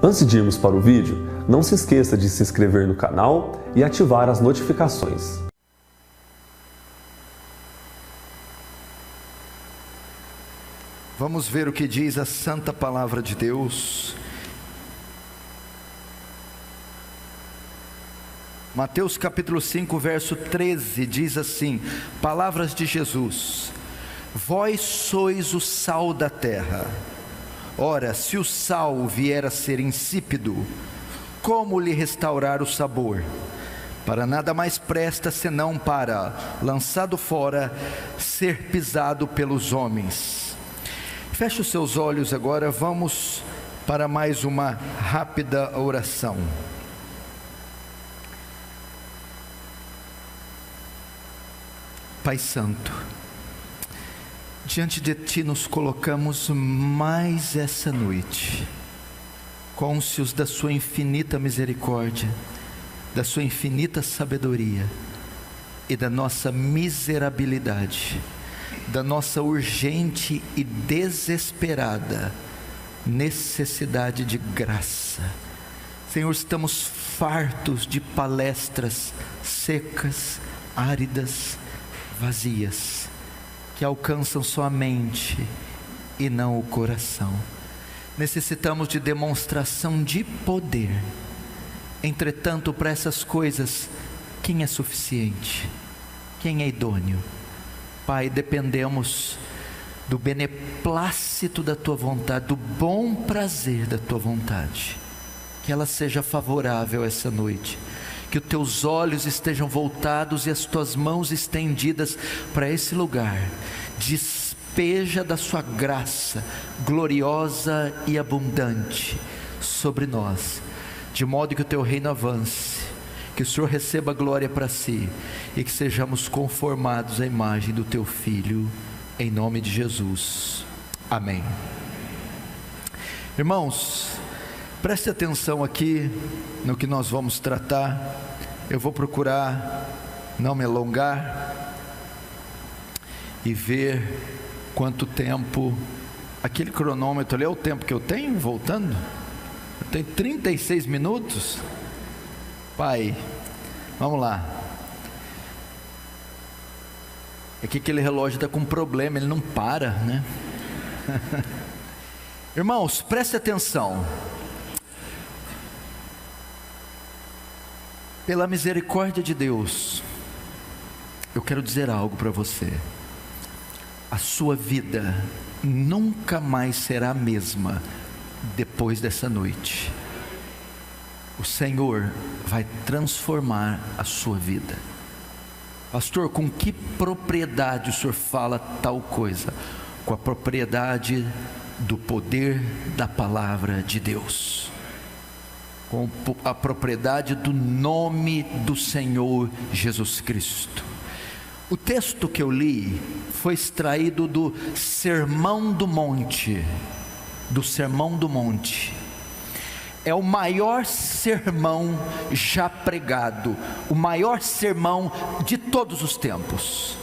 Antes de irmos para o vídeo, não se esqueça de se inscrever no canal e ativar as notificações. Vamos ver o que diz a Santa Palavra de Deus. Mateus capítulo 5, verso 13, diz assim, palavras de Jesus: Vós sois o sal da terra. Ora, se o sal vier a ser insípido, como lhe restaurar o sabor? Para nada mais presta senão para, lançado fora, ser pisado pelos homens. Feche os seus olhos agora, vamos para mais uma rápida oração. Pai Santo, diante de Ti nos colocamos mais essa noite, cônscios da Sua infinita misericórdia, da Sua infinita sabedoria e da nossa miserabilidade, da nossa urgente e desesperada necessidade de graça. Senhor, estamos fartos de palestras secas, áridas, vazias, que alcançam só a mente e não o coração. Necessitamos de demonstração de poder. Entretanto, para essas coisas, quem é suficiente? Quem é idôneo? Pai, dependemos do beneplácito da Tua vontade, do bom prazer da Tua vontade. Que ela seja favorável essa noite. Que os Teus olhos estejam voltados e as Tuas mãos estendidas para esse lugar. Despeja da Sua graça gloriosa e abundante sobre nós, de modo que o Teu reino avance, que o Senhor receba glória para si e que sejamos conformados à imagem do Teu Filho, em nome de Jesus, amém. Irmãos, preste atenção aqui no que nós vamos tratar. Eu vou procurar não me alongar e ver quanto tempo, aquele cronômetro ali é o tempo que eu tenho voltando? Eu tenho 36 minutos. Pai, vamos lá. É que aquele relógio está com problema, ele não para, né? Irmãos, preste atenção. Pela misericórdia de Deus, eu quero dizer algo para você. A sua vida nunca mais será a mesma depois dessa noite. O Senhor vai transformar a sua vida. Pastor, com que propriedade o Senhor fala tal coisa? Com a propriedade do poder da palavra de Deus, com a propriedade do nome do Senhor Jesus Cristo. O texto que eu li foi extraído do Sermão do Monte. Do Sermão do Monte. É o maior sermão já pregado, o maior sermão de todos os tempos,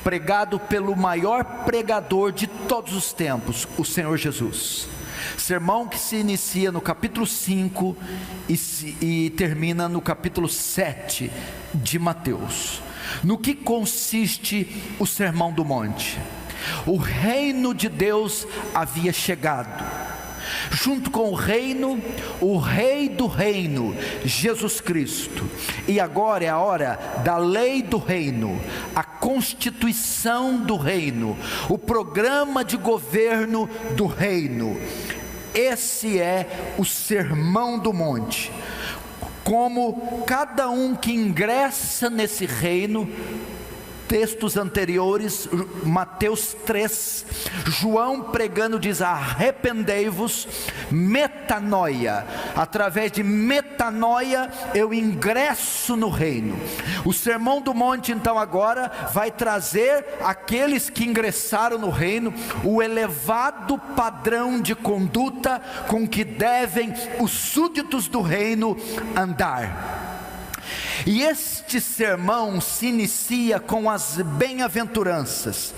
pregado pelo maior pregador de todos os tempos, o Senhor Jesus. Sermão que se inicia no capítulo 5 e termina no capítulo 7 de Mateus. No que consiste o Sermão do Monte? O reino de Deus havia chegado. Junto com o reino, o rei do reino, Jesus Cristo. E agora é a hora da lei do reino, a constituição do reino, o programa de governo do reino. Esse é o Sermão do Monte. Como cada um que ingressa nesse reino, textos anteriores, Mateus 3, João pregando diz: arrependei-vos, metanoia. Através de metanoia eu ingresso no reino. O Sermão do Monte então agora vai trazer aqueles que ingressaram no reino o elevado padrão de conduta com que devem os súditos do reino andar. E este sermão se inicia com as bem-aventuranças.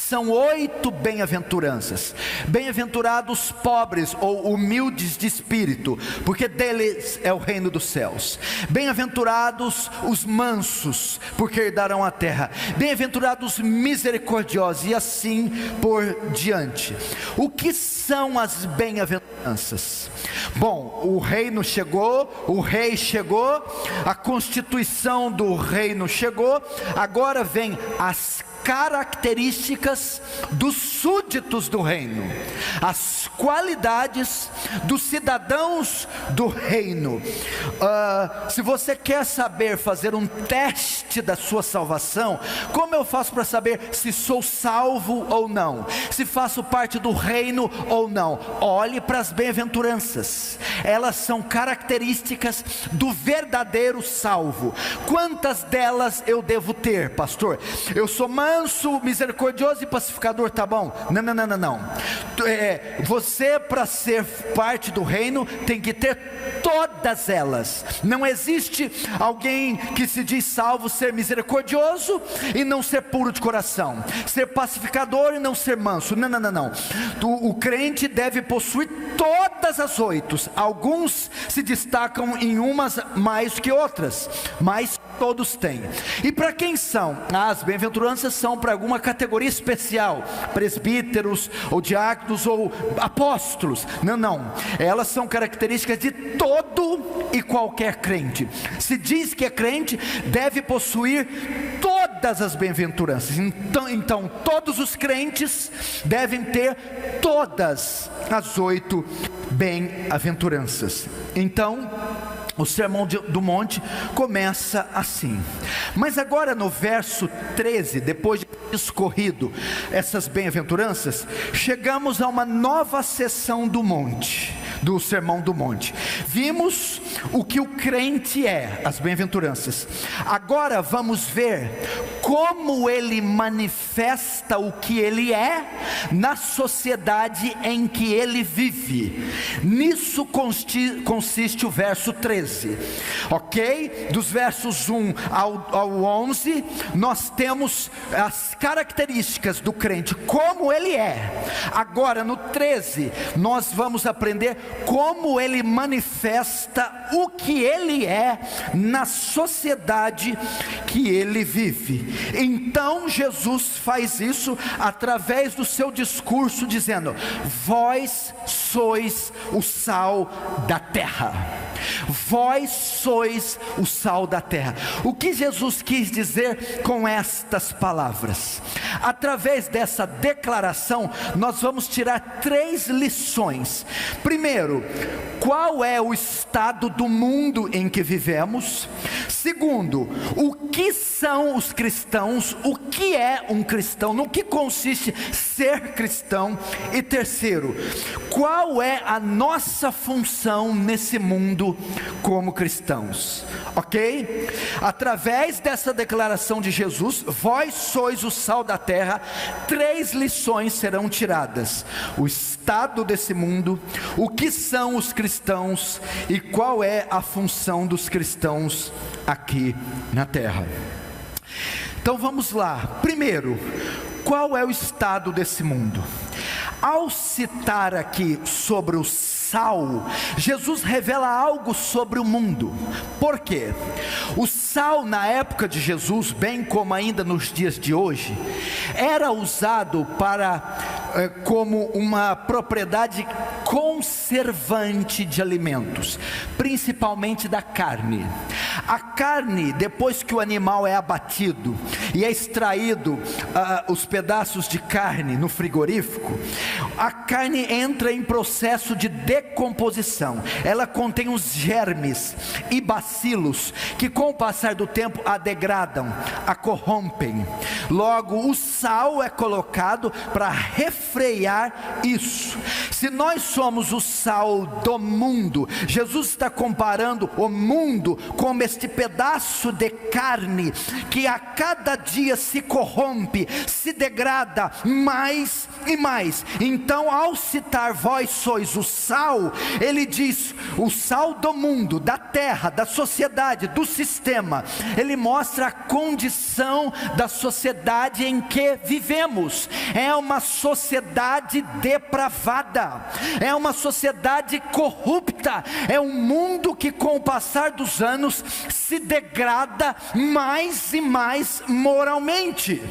são 8 bem-aventuranças. Bem-aventurados pobres ou humildes de espírito, porque deles é o reino dos céus. Bem-aventurados os mansos, porque herdarão a terra. Bem-aventurados misericordiosos, e assim por diante. O que são as bem-aventuranças? Bom, o reino chegou, o rei chegou, a constituição do reino chegou, agora vem as características dos súditos do reino, as qualidades dos cidadãos do reino. Se você quer saber, fazer um teste da sua salvação, como eu faço para saber se sou salvo ou não, se faço parte do reino ou não? Olhe para as bem-aventuranças, elas são características do verdadeiro salvo. Quantas delas eu devo ter, pastor? Eu sou manso, misericordioso e pacificador, tá bom? Não. Você, para ser parte do reino, tem que ter todas elas. Não existe alguém que se diz salvo ser misericordioso e não ser puro de coração, ser pacificador e não ser manso. Não. O crente deve possuir todas as 8. Alguns se destacam em umas mais que outras, mas todos têm. E para quem são? As bem-aventuranças são para alguma categoria especial, presbíteros ou diáconos ou apóstolos. Não, elas são características de todo e qualquer crente. Se diz que é crente, deve possuir todas as bem-aventuranças. Então todos os crentes devem ter todas as 8 bem-aventuranças. Então o Sermão do Monte começa assim. Mas agora no verso 13, depois de discorrido essas bem-aventuranças, chegamos a uma nova seção do monte, do Sermão do Monte. Vimos o que o crente é, as bem-aventuranças. Agora vamos ver como ele manifesta o que ele é na sociedade em que ele vive. Nisso consiste o verso 13, ok? Dos versos 1 ao 11, nós temos as características do crente, como ele é. Agora no 13, nós vamos aprender como ele manifesta o que ele é na sociedade que ele vive. Então Jesus faz isso através do seu discurso, dizendo: vós sois o sal da terra. Vós sois o sal da terra. O que Jesus quis dizer com estas palavras? Através dessa declaração, nós vamos tirar 3 lições. Primeiro, qual é o estado do mundo em que vivemos? Segundo, o que são os cristãos? O que é um cristão? No que consiste ser cristão? E terceiro, qual é a nossa função nesse mundo como cristãos? Ok? Através dessa declaração de Jesus, vós sois o sal da terra, 3 lições serão tiradas: o estado desse mundo, o que são os cristãos e qual é a função dos cristãos aqui na terra. Então vamos lá. Primeiro, qual é o estado desse mundo? Ao citar aqui sobre o sal, Jesus revela algo sobre o mundo. Por quê? O sal na época de Jesus, bem como ainda nos dias de hoje, era usado como uma propriedade conservante de alimentos, principalmente da carne. A carne, depois que o animal é abatido e é extraído os pedaços de carne no frigorífico, a carne entra em processo de decomposição. Ela contém os germes e bacilos que com o passar do tempo a degradam, a corrompem. Logo, o sal é colocado para refrear isso. Se nós somos o sal do mundo, Jesus está comparando o mundo como este pedaço de carne que a cada dia se corrompe, se degrada mais e mais. Então, ao citar vós sois o sal, ele diz: o sal do mundo, da terra, da sociedade, do sistema. Ele mostra a condição da sociedade em que vivemos. É uma sociedade depravada, é uma sociedade corrupta, é um mundo que com o passar dos anos se degrada mais e mais moralmente.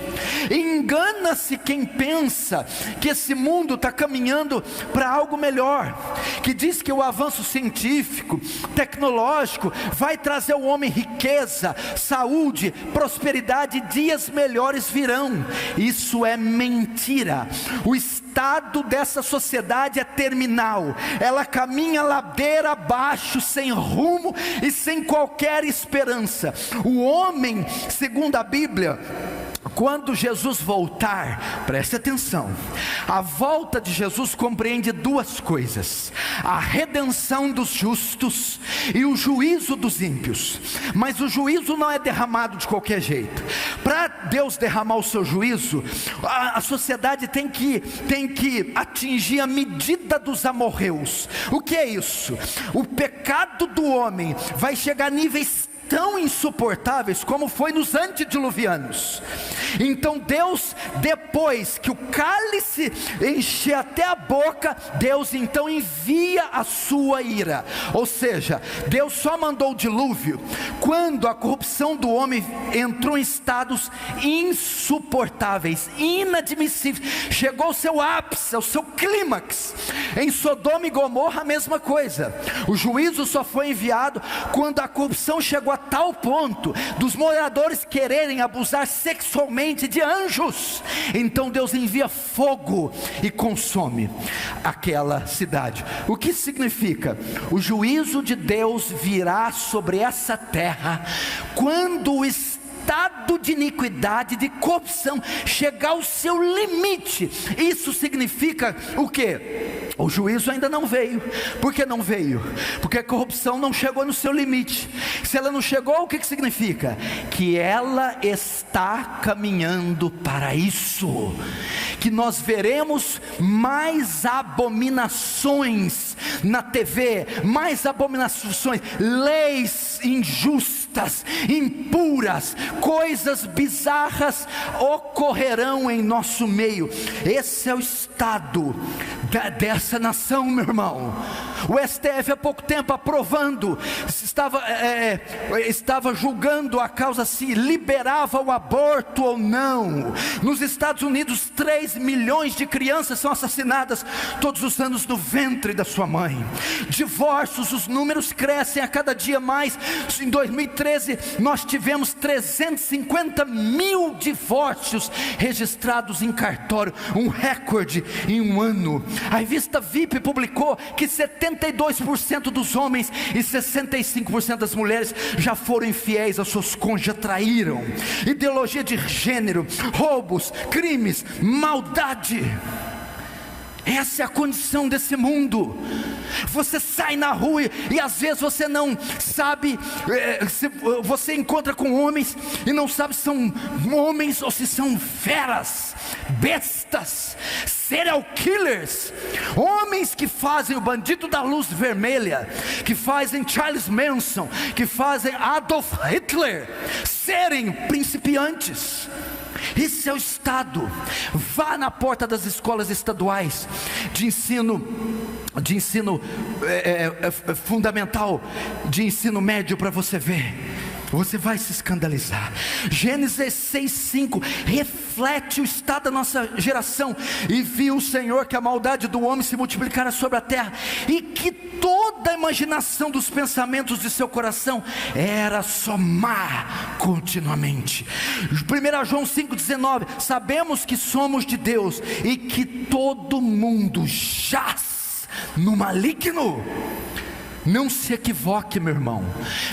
Engana-se quem pensa que esse mundo está caminhando para algo melhor, que diz que o avanço científico, tecnológico vai trazer ao homem riqueza, saúde, prosperidade, dias melhores virão. Isso é mentira. O estado dessa sociedade é terminal, ela caminha ladeira abaixo, sem rumo e sem qualquer esperança. O homem, segundo a Bíblia, quando Jesus voltar, preste atenção, a volta de Jesus compreende duas coisas: a redenção dos justos e o juízo dos ímpios. Mas o juízo não é derramado de qualquer jeito. Para Deus derramar o seu juízo, a sociedade tem que atingir a medida dos amorreus. O que é isso? O pecado do homem vai chegar a níveis tão insuportáveis como foi nos antediluvianos. Então Deus, depois que o cálice encher até a boca, Deus então envia a sua ira. Ou seja, Deus só mandou o dilúvio quando a corrupção do homem entrou em estados insuportáveis, inadmissíveis, chegou ao seu ápice, ao seu clímax. Em Sodoma e Gomorra a mesma coisa. O juízo só foi enviado quando a corrupção chegou a tal ponto dos moradores quererem abusar sexualmente de anjos. Então Deus envia fogo e consome aquela cidade. O que significa? O juízo de Deus virá sobre essa terra quando o estado de iniquidade, de corrupção chegar ao seu limite. Isso significa o quê? O juízo ainda não veio. Por que não veio? Porque a corrupção não chegou no seu limite. Se ela não chegou, o que significa? Que ela está caminhando para isso. Que nós veremos mais abominações na TV, mais abominações, leis injustas, impuras, coisas bizarras ocorrerão em nosso meio. Esse é o estado dessa nação, meu irmão. O STF há pouco tempo aprovando, estava julgando a causa se liberava o aborto ou não. Nos Estados Unidos 3 milhões de crianças são assassinadas todos os anos no ventre da sua mãe. Divórcios, os números crescem a cada dia mais. Em 2013 nós tivemos 350 mil divórcios registrados em cartório, um recorde em um ano. A revista VIP publicou que 72% dos homens e 65% das mulheres já foram infiéis aos seus cônjuges, já traíram. Ideologia de gênero, roubos, crimes, maldade. Essa é a condição desse mundo. Você sai na rua e às vezes você não sabe, você encontra com homens e não sabe se são homens ou se são feras, bestas, serial killers, homens que fazem o Bandido da Luz Vermelha, que fazem Charles Manson, que fazem Adolf Hitler serem principiantes. Esse é o estado. Vá na porta das escolas estaduais de ensino fundamental, de ensino médio, para você ver. Você vai se escandalizar. Gênesis 6:5 reflete o estado da nossa geração. E viu o Senhor que a maldade do homem se multiplicara sobre a terra, e que toda a imaginação dos pensamentos de seu coração era só má continuamente. 1 João 5,19: sabemos que somos de Deus e que todo mundo jaz no maligno. Não se equivoque, meu irmão.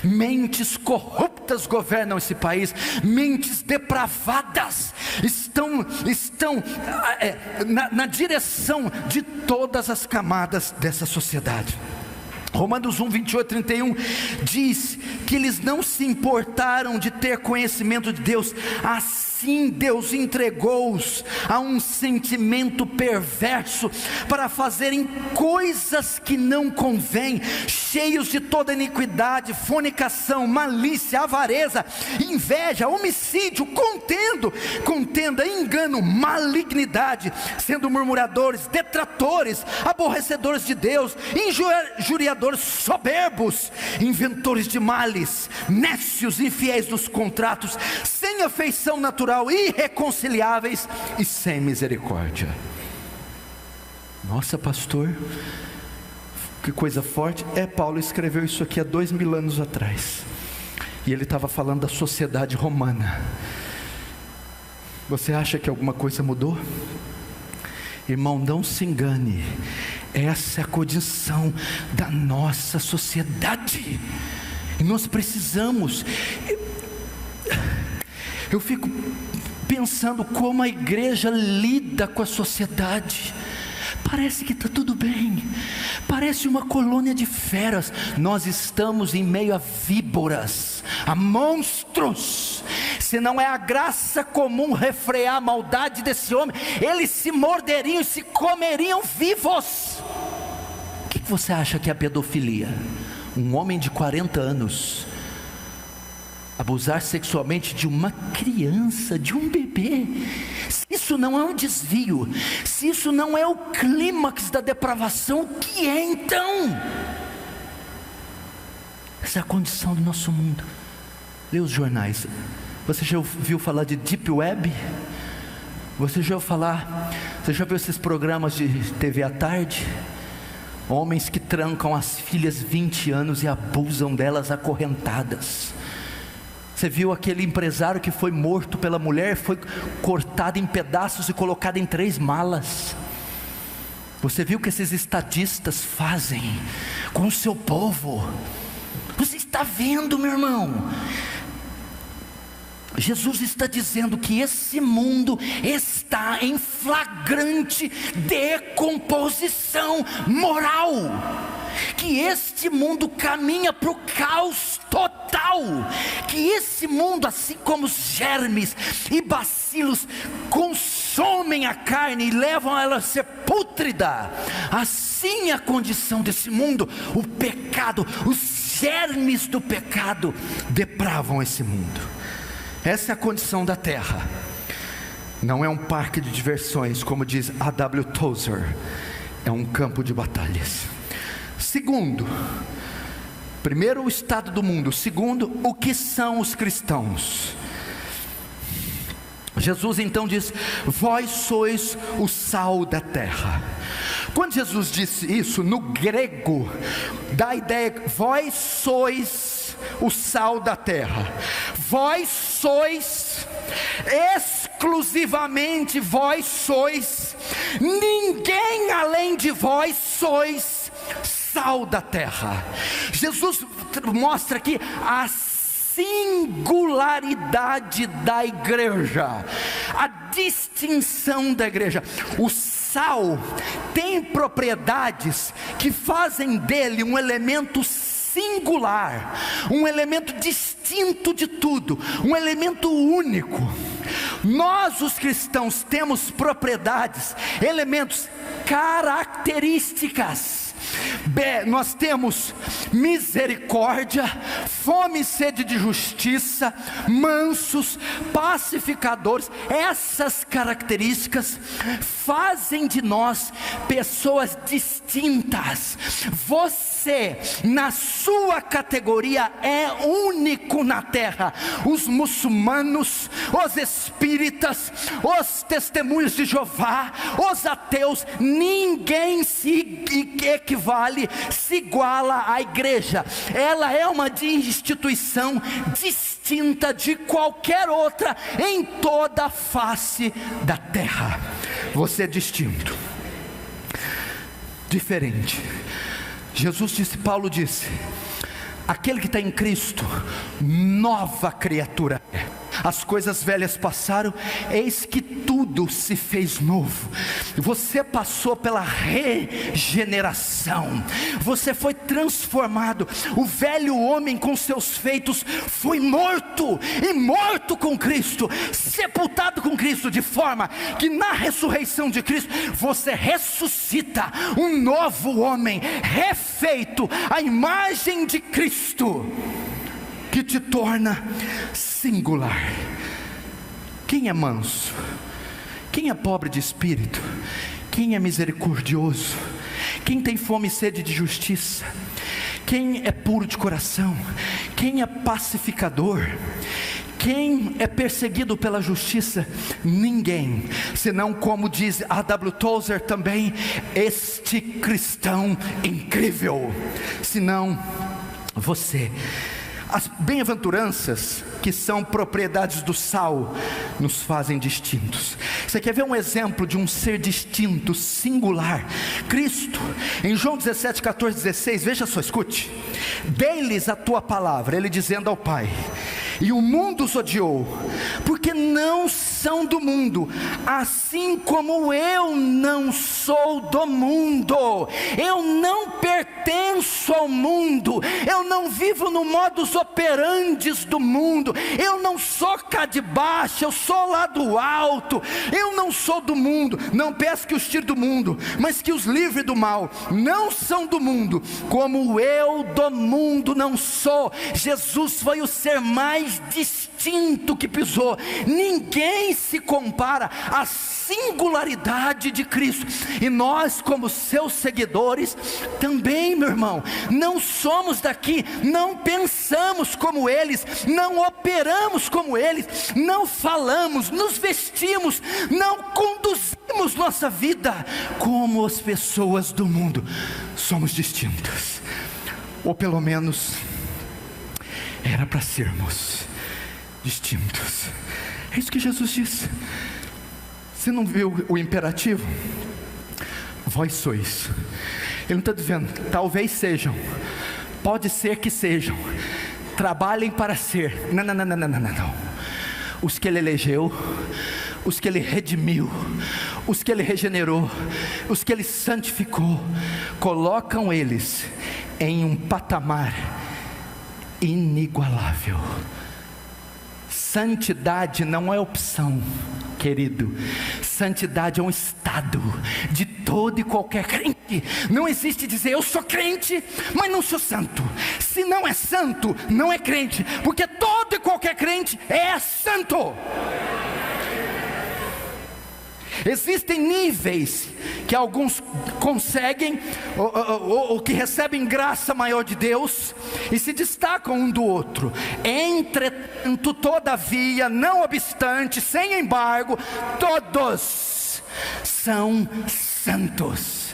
Mentes corruptas governam esse país. Mentes depravadas estão na direção de todas as camadas dessa sociedade. Romanos 1, 28, 31 diz que eles não se importaram de ter conhecimento de Deus, assim Assim Deus entregou-os a um sentimento perverso, para fazerem coisas que não convém, cheios de toda iniquidade, fornicação, malícia, avareza, inveja, homicídio, contenda, engano, malignidade, sendo murmuradores, detratores, aborrecedores de Deus, injuriadores, soberbos, inventores de males, nécios, infiéis nos contratos, sem afeição natural, irreconciliáveis e sem misericórdia. Nossa, pastor, que coisa forte. Paulo escreveu isso aqui há 2000 anos atrás, e ele estava falando da sociedade romana. Você acha que alguma coisa mudou? Irmão, não se engane, essa é a condição da nossa sociedade, e nós precisamos. Eu fico pensando como a igreja lida com a sociedade. Parece que está tudo bem, parece uma colônia de feras. Nós estamos em meio a víboras, a monstros. Se não é a graça comum refrear a maldade desse homem, eles se morderiam e se comeriam vivos. O que você acha que é a pedofilia? Um homem de 40 anos abusar sexualmente de uma criança, de um bebê. Se isso não é um desvio, se isso não é o clímax da depravação, o que é então? Essa é a condição do nosso mundo. Lê os jornais. Você já ouviu falar de Deep Web? Você já viu esses programas de TV à tarde? Homens que trancam as filhas 20 anos e abusam delas acorrentadas. Você viu aquele empresário que foi morto pela mulher, foi cortado em pedaços e colocado em 3 malas. Você viu o que esses estadistas fazem com o seu povo? Você está vendo, meu irmão? Jesus está dizendo que esse mundo está em flagrante decomposição moral, que este mundo caminha para o caos total, que esse mundo, assim como os germes e bacilos consomem a carne e levam ela a ser pútrida, assim é a condição desse mundo. O pecado, os germes do pecado depravam esse mundo. Essa é a condição da terra. Não é um parque de diversões, como diz A.W. Tozer, é um campo de batalhas. Segundo, primeiro o estado do mundo. Segundo, o que são os cristãos? Jesus então diz: vós sois o sal da terra. Quando Jesus disse isso, no grego, dá a ideia que vós sois o sal da terra. Vós sois, exclusivamente vós sois, ninguém além de vós sois sal da terra. Jesus mostra aqui a singularidade da igreja, a distinção da igreja. O sal tem propriedades que fazem dele um elemento singular, um elemento distinto de tudo, um elemento único. Nós, os cristãos, temos propriedades, elementos, características. Nós temos misericórdia, fome e sede de justiça, mansos, pacificadores. Essas características fazem de nós pessoas distintas. Você, na sua categoria, é único na terra. Os muçulmanos, os espíritas, os testemunhos de Jeová, os ateus, ninguém se equivale, se iguala à igreja. Ela é uma instituição distinta de qualquer outra em toda a face da terra. Você é distinto, diferente. Jesus disse, Paulo disse: aquele que está em Cristo, nova criatura é. As coisas velhas passaram, eis que tudo tudo se fez novo. Você passou pela regeneração, você foi transformado. O velho homem com seus feitos foi morto, e morto com Cristo, sepultado com Cristo, de forma que na ressurreição de Cristo, você ressuscita um novo homem, refeito à imagem de Cristo, que te torna singular. Quem é manso? Quem é pobre de espírito? Quem é misericordioso? Quem tem fome e sede de justiça? Quem é puro de coração? Quem é pacificador? Quem é perseguido pela justiça? Ninguém, senão, como diz A.W. Tozer também, este cristão incrível, senão você. As bem-aventuranças, que são propriedades do sal, nos fazem distintos. Você quer ver um exemplo de um ser distinto, singular? Cristo, em João 17, 14, 16, veja só, escute: dei-lhes a tua palavra, ele dizendo ao Pai, e o mundo os odiou, porque não são do mundo, assim como eu não sou do mundo. Eu não pertenço ao mundo, eu não vivo no modus operandi do mundo, eu não sou cá de baixo, eu sou lá do alto. Eu não sou do mundo, não peço que os tire do mundo, mas que os livre do mal. Não são do mundo, como eu do mundo não sou. Jesus foi o ser mais distinto que pisou. Ninguém se compara à singularidade de Cristo. E nós, como seus seguidores, também, meu irmão, não somos daqui, não pensamos como eles, não operamos como eles, não falamos, nos vestimos, não conduzimos nossa vida como as pessoas do mundo. Somos distintos, ou pelo menos era para sermos distintos. É isso que Jesus disse. Você não viu o imperativo? Vós sois. Ele não está dizendo talvez sejam, pode ser que sejam, trabalhem para ser. Não. Os que ele elegeu, os que ele redimiu, os que ele regenerou, os que ele santificou, colocam eles em um patamar inigualável. Santidade não é opção, querido. Santidade é um estado de todo e qualquer crente. Não existe dizer eu sou crente, mas não sou santo. Se não é santo, não é crente, porque todo e qualquer crente é santo. Existem níveis que alguns conseguem, ou que recebem graça maior de Deus, e se destacam um do outro. Entretanto, todavia, não obstante, sem embargo, todos são santos.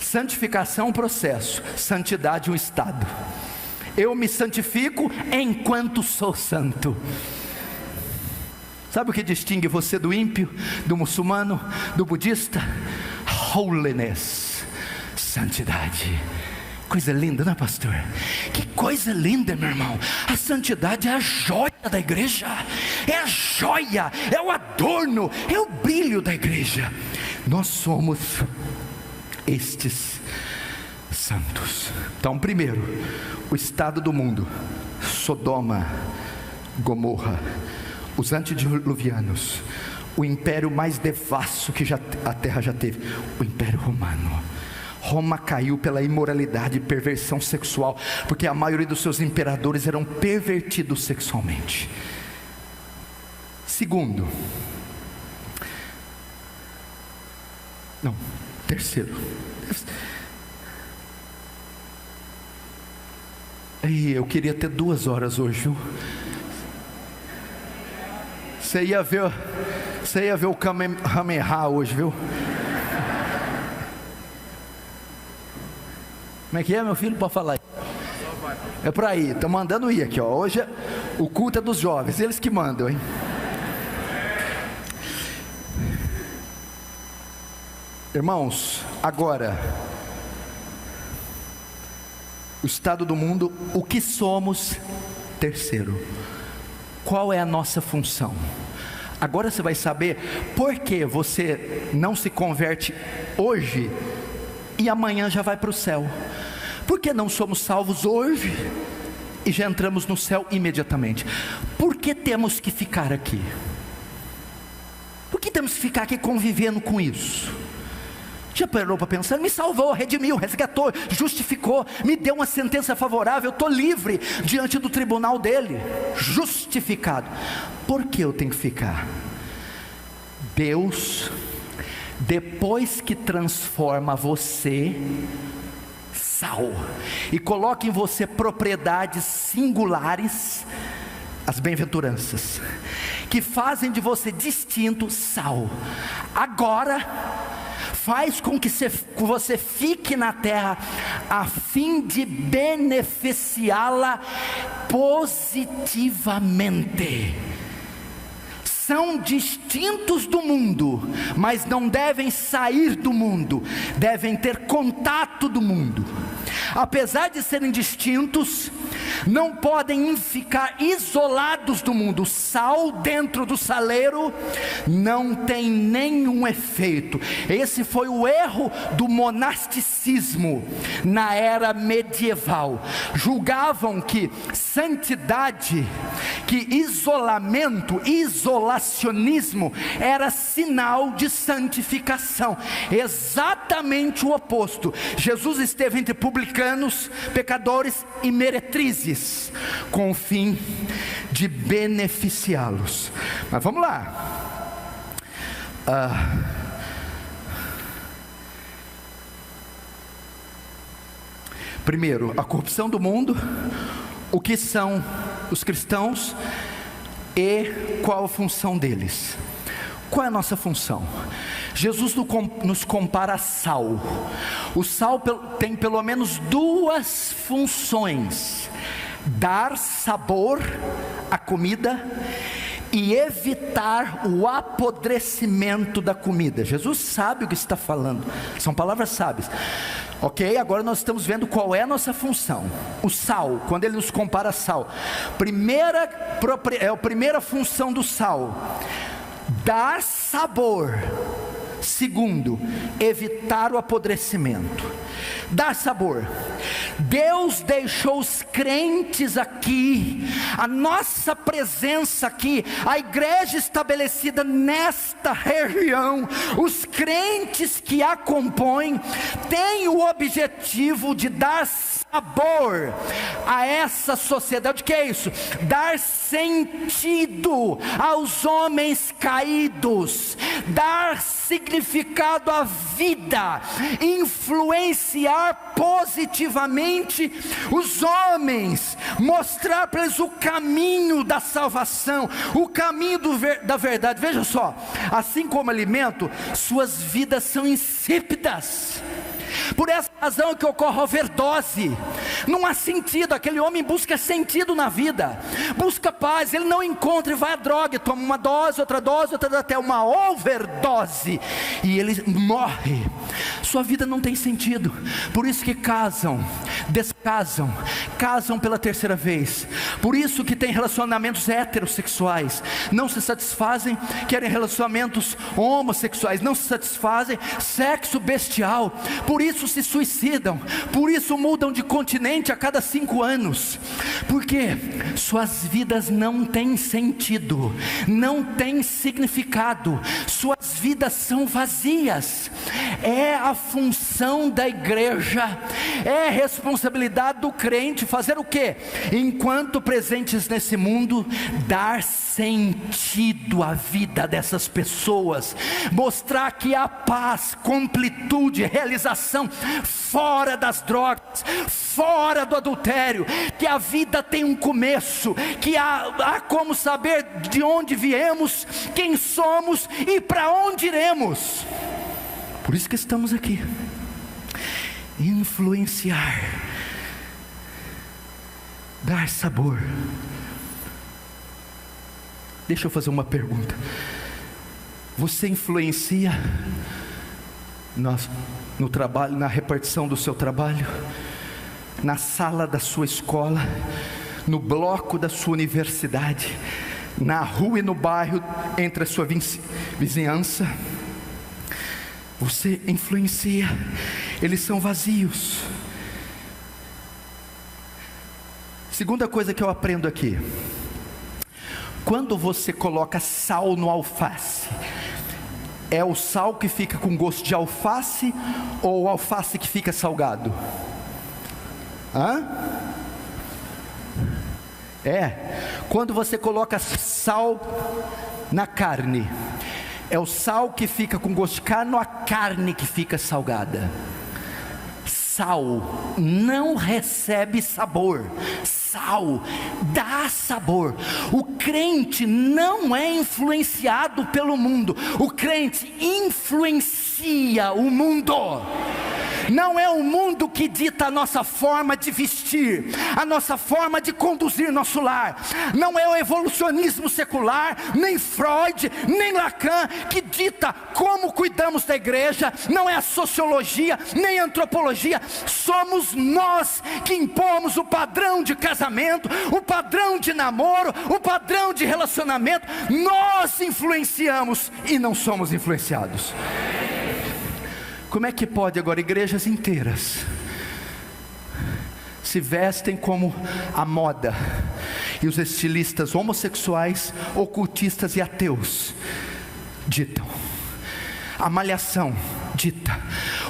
Santificação é um processo, santidade é um estado. Eu me santifico enquanto sou santo. Sabe o que distingue você do ímpio, do muçulmano, do budista? Holiness, santidade. Coisa linda, não é, pastor? Que coisa linda, meu irmão. A santidade é a joia da igreja, é a joia, é o adorno, é o brilho da igreja. Nós somos estes santos. Então, primeiro, o estado do mundo: Sodoma, Gomorra, os antediluvianos, o império mais devasso que a terra já teve, o Império Romano. Roma caiu pela imoralidade e perversão sexual, porque a maioria dos seus imperadores eram pervertidos sexualmente. Terceiro. Eu queria ter 2 horas hoje, viu? Você ia ver o Kamehameha hoje, viu? Como é que é, meu filho? Pode falar aí. É por aí, estão mandando ir aqui, ó. Hoje o culto é dos jovens, eles que mandam, hein? Irmãos, agora, o estado do mundo, o que somos. Terceiro, qual é a nossa função? Agora você vai saber por que você não se converte hoje e amanhã já vai para o céu. Por que não somos salvos hoje e já entramos no céu imediatamente? Por que temos que ficar aqui? Por que temos que ficar aqui convivendo com isso? Já parou para pensar? Me salvou, redimiu, resgatou, justificou, me deu uma sentença favorável, eu estou livre diante do tribunal dele, justificado. Por que eu tenho que ficar? Deus, depois que transforma você, sal, e coloca em você propriedades singulares, as bem-aventuranças, que fazem de você distinto, sal, agora faz com que você fique na terra a fim de beneficiá-la positivamente. São distintos do mundo, mas não devem sair do mundo, devem ter contato do mundo. Apesar de serem distintos, não podem ficar isolados do mundo. O sal dentro do saleiro não tem nenhum efeito. Esse foi o erro do monasticismo na era medieval. Julgavam que santidade, que isolamento, isolacionismo era sinal de santificação. Exatamente o oposto. Jesus esteve entre publicanos, pecadores e meretrizes, com o fim de beneficiá-los. Mas vamos lá. Primeiro, a corrupção do mundo, o que são os cristãos e qual a função deles. Qual é a nossa função? Jesus nos compara a sal. O sal tem pelo menos duas funções: dar sabor à comida e evitar o apodrecimento da comida. Jesus sabe o que está falando, são palavras sábias. Ok, agora nós estamos vendo qual é a nossa função. O sal, quando ele nos compara a sal, a primeira função do sal: dar sabor. Segundo, evitar o apodrecimento. Dar sabor. Deus deixou os crentes aqui, a nossa presença aqui, a igreja estabelecida nesta região, os crentes que a compõem, têm o objetivo de dar sabor a essa sociedade. O que é isso? Dar sentido aos homens caídos, dar significado à vida, influenciar positivamente os homens, mostrar para eles o caminho da salvação, o caminho da verdade. Veja só, assim como alimento, suas vidas são insípidas. Por essa razão é que ocorre a overdose. Não há sentido, aquele homem busca sentido na vida, busca paz, ele não encontra e vai à droga, toma uma dose, outra até uma overdose, e ele morre. Sua vida não tem sentido. Por isso que casam, descasam, casam pela terceira vez. Por isso que tem relacionamentos heterossexuais, não se satisfazem, querem relacionamentos homossexuais, não se satisfazem, sexo bestial. Por isso se suicidam, por isso mudam de continente a cada 5 anos, porque suas vidas não têm sentido, não têm significado, suas vidas são vazias. É a função da igreja, é responsabilidade do crente fazer o quê? Enquanto presentes nesse mundo, dar sentido à vida dessas pessoas, mostrar que há paz, completude, realização fora das drogas, fora do adultério, que a vida tem um começo, que há como saber de onde viemos, quem somos e para onde iremos. Por isso que estamos aqui, influenciar, dar sabor. Deixa eu fazer uma pergunta: você influencia no trabalho, na repartição do seu trabalho, na sala da sua escola, no bloco da sua universidade? na rua e no bairro, entre a sua vizinhança. Você influencia, eles são vazios. Segunda coisa que eu aprendo aqui: quando você coloca sal no alface, é o sal que fica com gosto de alface ou o alface que fica salgado? Quando você coloca sal na carne, é o sal que fica com gosto de carne ou a carne que fica salgada? Sal não recebe sabor, sal dá sabor. O crente não é influenciado pelo mundo, o crente influencia o mundo. Não é o mundo que dita a nossa forma de vestir, a nossa forma de conduzir nosso lar. Não é o evolucionismo secular, nem Freud, nem Lacan que dita como cuidamos da igreja. Não é a sociologia, nem a antropologia. Somos nós que impomos o padrão de casamento, o padrão de namoro, o padrão de relacionamento. Nós influenciamos e não somos influenciados. Como é que pode agora igrejas inteiras se vestem como a moda, e os estilistas homossexuais, ocultistas e ateus ditam? A malhação dita,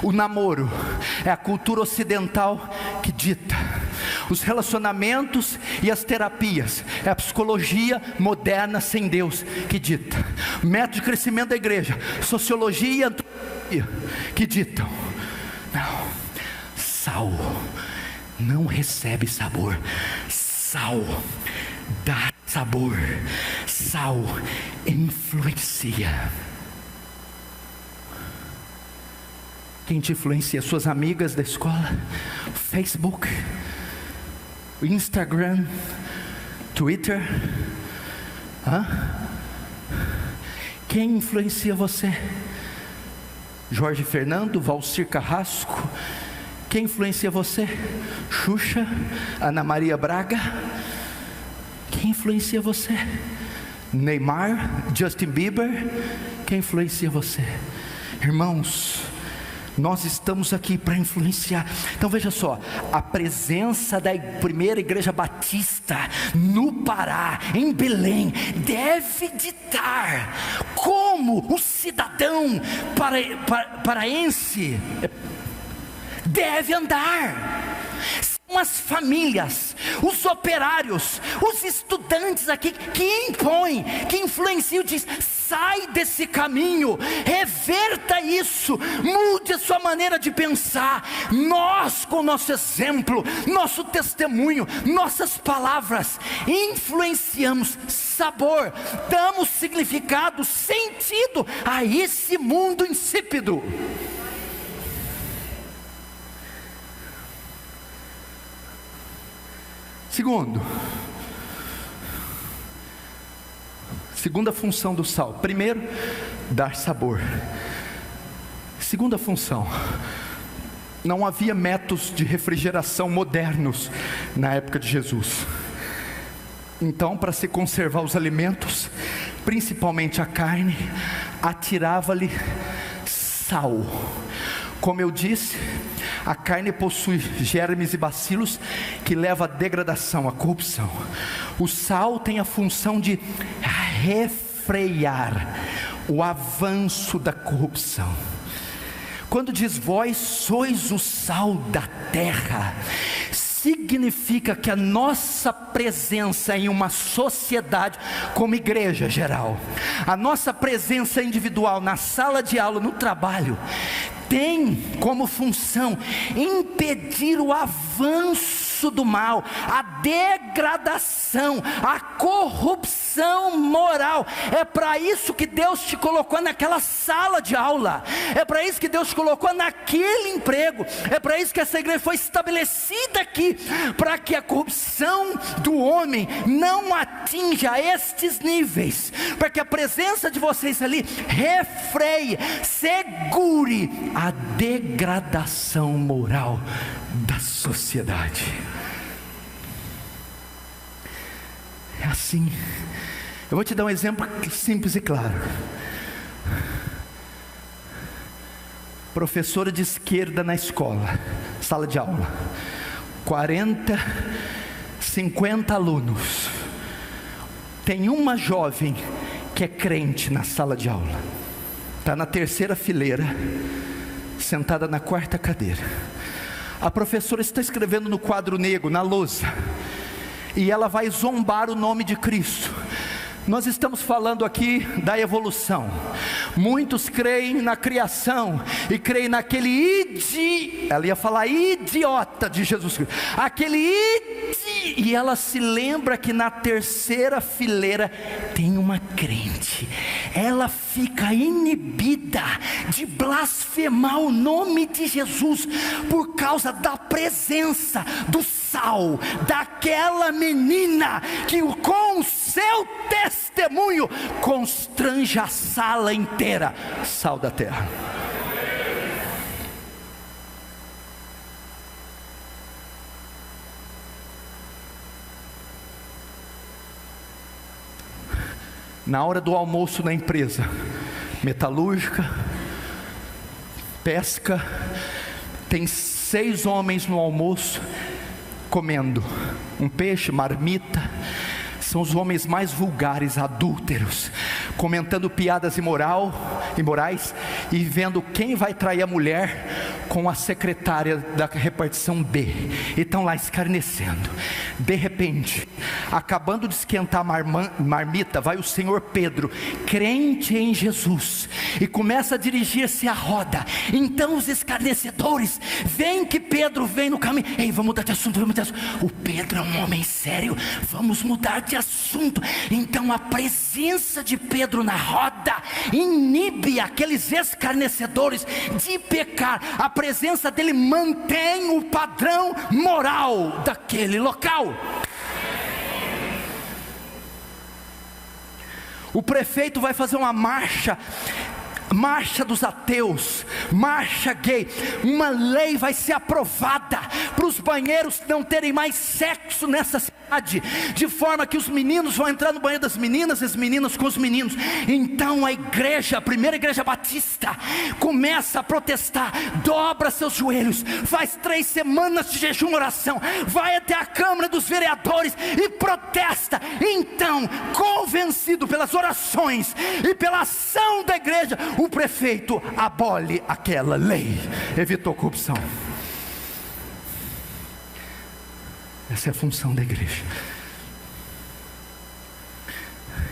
o namoro é a cultura ocidental que dita, os relacionamentos e as terapias é a psicologia moderna sem Deus que dita, o método de crescimento da igreja, sociologia e antropologia que ditam. Não, sal não recebe sabor, sal dá sabor, sal influencia. Quem te influencia? Suas amigas da escola, Facebook, Instagram, Twitter? Quem influencia você? Jorge Fernando, Valcir Carrasco? Quem influencia você? Xuxa, Ana Maria Braga? Quem influencia você? Neymar, Justin Bieber? Quem influencia você? Irmãos, nós estamos aqui para influenciar. Então veja só, a presença da primeira igreja batista no Pará, em Belém, deve ditar como o cidadão paraense deve andar. São as famílias, os operários, os estudantes aqui que impõem, que influenciam, diz: sai desse caminho, reverta isso, mude a sua maneira de pensar. Nós, com nosso exemplo, nosso testemunho, nossas palavras, influenciamos sabor, damos significado, sentido a esse mundo insípido. Segunda função do sal: primeiro, dar sabor. Segunda função: não havia métodos de refrigeração modernos na época de Jesus. Então, para se conservar os alimentos, principalmente a carne, atirava-lhe sal. Como eu disse, a carne possui germes e bacilos que levam à degradação, à corrupção. O sal tem a função de refrear o avanço da corrupção. Quando diz: vós sois o sal da terra, significa que a nossa presença em uma sociedade, como igreja geral, a nossa presença individual na sala de aula, no trabalho, tem como função impedir o avanço do mal, a degradação, a corrupção moral. É para isso que Deus te colocou naquela sala de aula, é para isso que Deus te colocou naquele emprego, é para isso que essa igreja foi estabelecida aqui, para que a corrupção do homem não atinja estes níveis, para que a presença de vocês ali refreie, segure a degradação moral da sociedade. É assim Eu vou te dar um exemplo simples e claro. Professora de esquerda na escola, sala de aula, 40, 50 alunos. Tem uma jovem que é crente na sala de aula, está na terceira fileira, sentada na quarta cadeira. A professora está escrevendo no quadro negro, na lousa, e ela vai zombar o nome de Cristo. Nós estamos falando aqui da evolução. Muitos creem na criação e creem naquele ela ia falar idiota de Jesus Cristo, e ela se lembra que na terceira fileira tem uma crente. Ela fica inibida de blasfemar o nome de Jesus por causa da presença do sal daquela menina que com o seu testemunho constrange a sala inteira. Sal da terra. Na hora do almoço na empresa metalúrgica, pesca, tem 6 homens no almoço comendo um peixe, marmita. São os homens mais vulgares, adúlteros, comentando piadas imorais e vendo quem vai trair a mulher com a secretária da repartição B, e estão lá escarnecendo. De repente, acabando de esquentar a marmita, vai o senhor Pedro, crente em Jesus, e começa a dirigir-se à roda. Então os escarnecedores veem que Pedro vem no caminho. Ei, vamos mudar de assunto, O Pedro é um homem sério, vamos mudar de assunto. Então a presença de Pedro na roda inibe aqueles escarnecedores de pecar. A presença dele mantém o padrão moral daquele local. O prefeito vai fazer uma marcha dos ateus, marcha gay. Uma lei vai ser aprovada para os banheiros não terem mais sexo nessa cidade, de forma que os meninos vão entrar no banheiro das meninas, as meninas com os meninos. Então a primeira igreja batista começa a protestar, dobra seus joelhos, faz 3 semanas de jejum e oração, vai até a Câmara dos Vereadores e protesta. Então, convencido pelas orações e pela ação da igreja, o prefeito abole aquela lei, evitou corrupção. Essa é a função da igreja.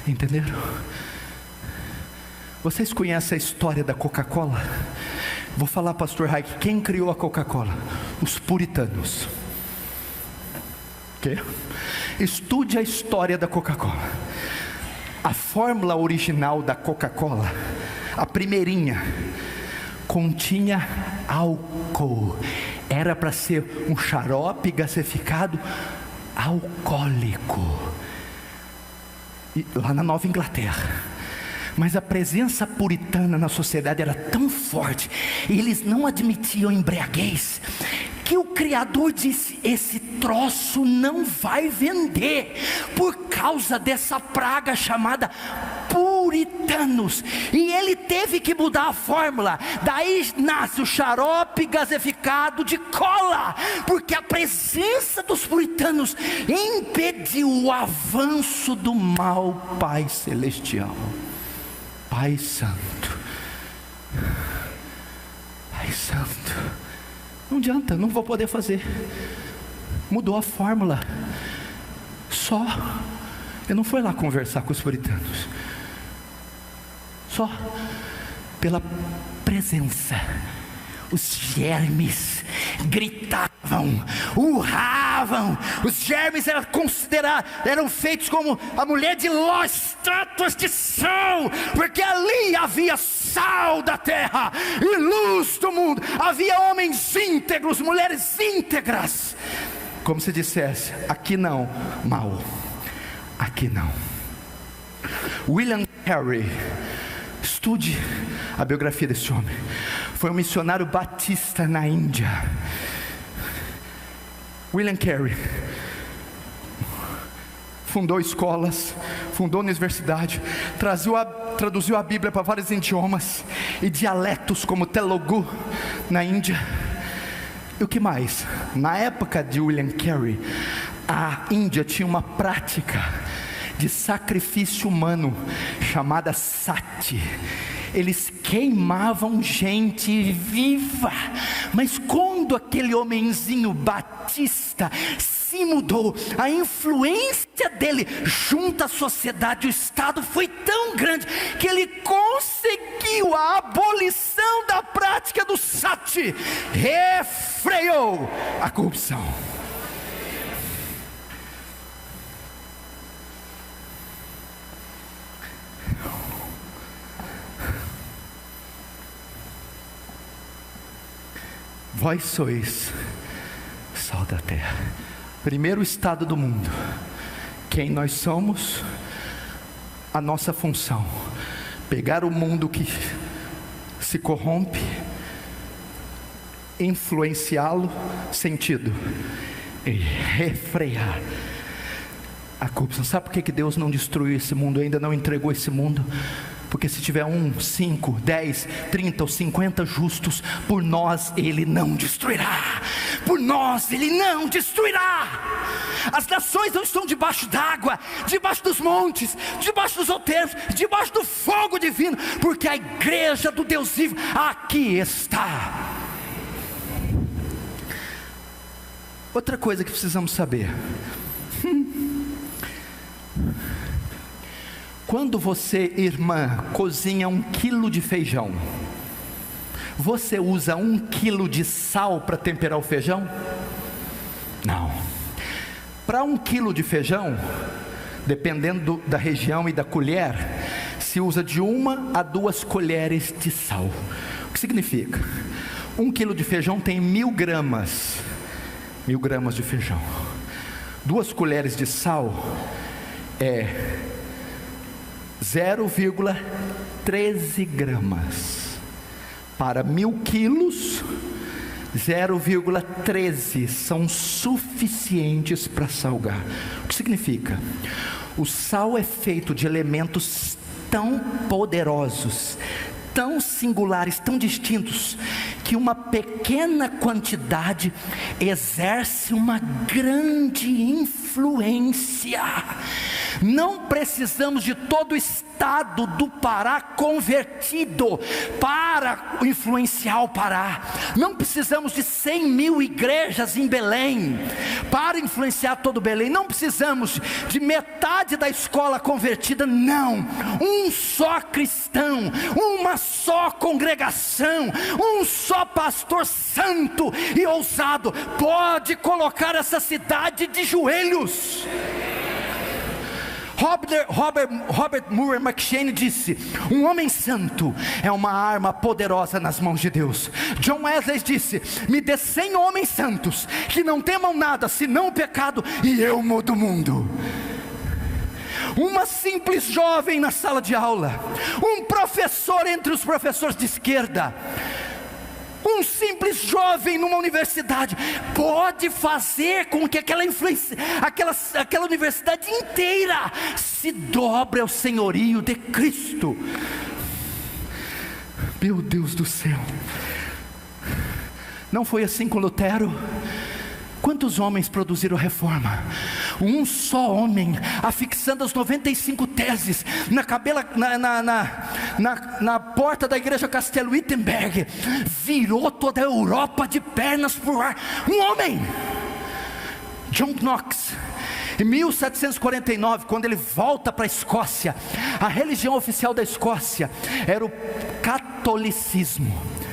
Entenderam? Vocês conhecem a história da Coca-Cola? Vou falar, pastor Raik, quem criou a Coca-Cola? Os puritanos. Quê? Estude a história da Coca-Cola. A fórmula original da Coca-Cola, a primeirinha, continha álcool. Era para ser um xarope gasificado alcoólico, lá na Nova Inglaterra. Mas a presença puritana na sociedade era tão forte, e eles não admitiam embriaguez, que o criador disse: esse troço não vai vender, por causa dessa praga chamada puritanos. E ele teve que mudar a fórmula. Daí nasce o xarope gasificado de cola, porque a presença dos puritanos impediu o avanço do mal. Pai celestial, Pai santo, Pai santo, não adianta, não vou poder fazer. Mudou a fórmula. Só eu não fui lá conversar com os puritanos, só pela presença. Os germes gritavam, urravam. Os germes eram feitos como a mulher de Ló, estátuas de sal, porque ali havia sal da terra e luz do mundo. Havia homens íntegros, mulheres íntegras. Como se dissesse: aqui não, mal, aqui não. William Carey, estude a biografia desse homem. Foi um missionário batista na Índia. William Carey fundou escolas, fundou universidade, traduziu a Bíblia para vários idiomas e dialetos como Telugu na Índia. E o que mais? Na época de William Carey, a Índia tinha uma prática de sacrifício humano chamada sati. Eles queimavam gente viva. Mas quando aquele homenzinho batista se mudou, a influência dele junto à sociedade, o Estado foi tão grande que ele conseguiu a abolição da prática do sati, refreou a corrupção. Vós sois sal da terra. Primeiro estado do mundo. Quem nós somos, a nossa função: pegar o mundo que se corrompe, influenciá-lo, sentido, e refrear a corrupção. Sabe por que Deus não destruiu esse mundo, ainda não entregou esse mundo? Porque se tiver 1, 5, 10, 30 ou 50 justos, por nós Ele não destruirá. Por nós Ele não destruirá. As nações não estão debaixo d'água, debaixo dos montes, debaixo dos outeiros, debaixo do fogo divino, porque a igreja do Deus vivo aqui está. Outra coisa que precisamos saber: quando você, irmã, cozinha 1 quilo de feijão, você usa 1 quilo de sal para temperar o feijão? Não. Para 1 quilo de feijão, dependendo da região e da colher, se usa de 1 a 2 colheres de sal. O que significa? 1 quilo de feijão tem 1000 gramas. 1000 gramas de feijão. 2 colheres de sal é 0,13 gramas. Para 1000 quilos, 0,13 são suficientes para salgar. O que significa? O sal é feito de elementos tão poderosos, tão singulares, tão distintos, que uma pequena quantidade exerce uma grande influência. Não precisamos de todo o estado do Pará convertido para influenciar o Pará. Não precisamos de 100.000 igrejas em Belém para influenciar todo Belém. Não precisamos de metade da escola convertida, não. Um só cristão, uma só congregação, um só pastor santo e ousado pode colocar essa cidade de joelhos. Robert Murray McCheyne disse: um homem santo é uma arma poderosa nas mãos de Deus. John Wesley disse: me dê 100 homens santos que não temam nada senão o pecado, e eu mudo o mundo. Uma simples jovem na sala de aula, um professor entre os professores de esquerda, um simples jovem numa universidade pode fazer com que aquela universidade inteira se dobre ao senhorio de Cristo. Meu Deus do céu, não foi assim com Lutero? Quantos homens produziram reforma? Um só homem, afixando as 95 teses na porta da igreja Castelo Wittenberg, virou toda a Europa de pernas pro ar. Um homem, John Knox. Em 1749, quando ele volta para a Escócia, a religião oficial da Escócia era o catolicismo.